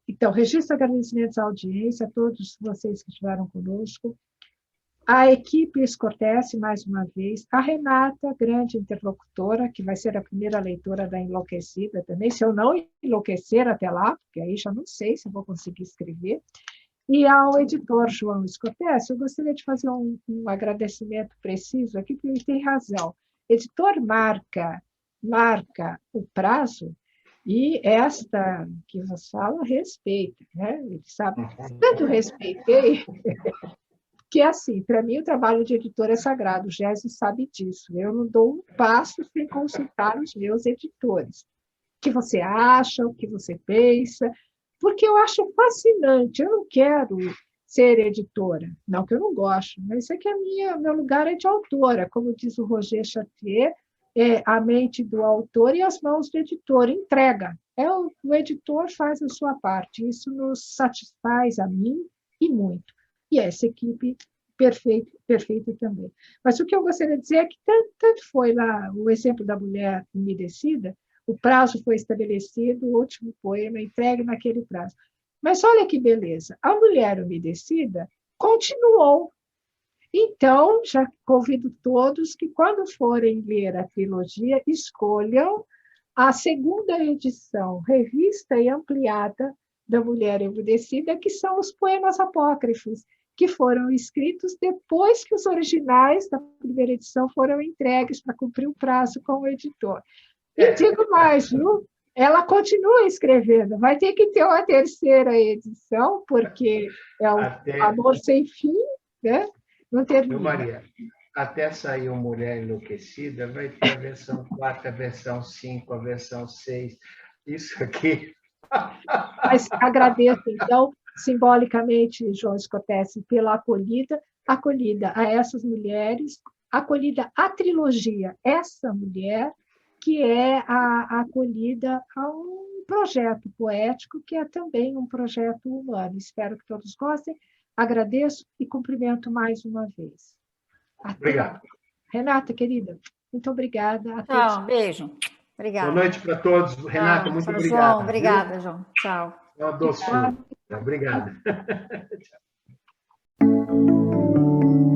Então, registro agradecimentos à audiência, a todos vocês que estiveram conosco, a equipe Escortece, mais uma vez, a Renata, grande interlocutora, que vai ser a primeira leitora da Enlouquecida também, se eu não enlouquecer até lá, porque aí já não sei se eu vou conseguir escrever, e ao editor João Escortece, eu gostaria de fazer um agradecimento preciso aqui, porque ele tem razão. O editor marca o prazo, e esta que você fala, respeita, né? Ele sabe, tanto respeitei, que assim, para mim o trabalho de editor é sagrado, o Gésio sabe disso, eu não dou um passo sem consultar os meus editores. O que você acha, o que você pensa, porque eu acho fascinante, eu não quero ser editora, não que eu não gosto, mas isso é que meu lugar é de autora, como diz o Roger Chartier, a mente do autor e as mãos do editor, entrega. O editor faz a sua parte, isso nos satisfaz a mim e muito. E essa equipe perfeita também. Mas o que eu gostaria de dizer é que tanto foi lá o exemplo da mulher umedecida, o prazo foi estabelecido, o último poema entregue naquele prazo. Mas olha que beleza, a mulher umedecida continuou. Então, já convido todos que, quando forem ler a trilogia, escolham a segunda edição, revista e ampliada da Mulher Emudecida, que são os poemas apócrifos, que foram escritos depois que os originais da primeira edição foram entregues para cumprir o prazo com o editor. E digo mais, viu? Ela continua escrevendo, vai ter que ter uma terceira edição, porque é o Amor Sem Fim, né? Não termina. Maria, até sair o Mulher Enlouquecida, vai ter a versão 4, a versão 5, a versão 6, isso aqui. Mas agradeço, então, simbolicamente, João Escortece, pela acolhida a essas mulheres, acolhida à trilogia, essa mulher, que é a acolhida a um projeto poético, que é também um projeto humano. Espero que todos gostem. Agradeço e cumprimento mais uma vez. Obrigado. Renata, querida, muito obrigada. A todos. Tchau, beijo. Obrigada. Boa noite para todos. Renata, muito obrigado. João, obrigada, João. Tchau. Uma doçura. Obrigado. Tchau.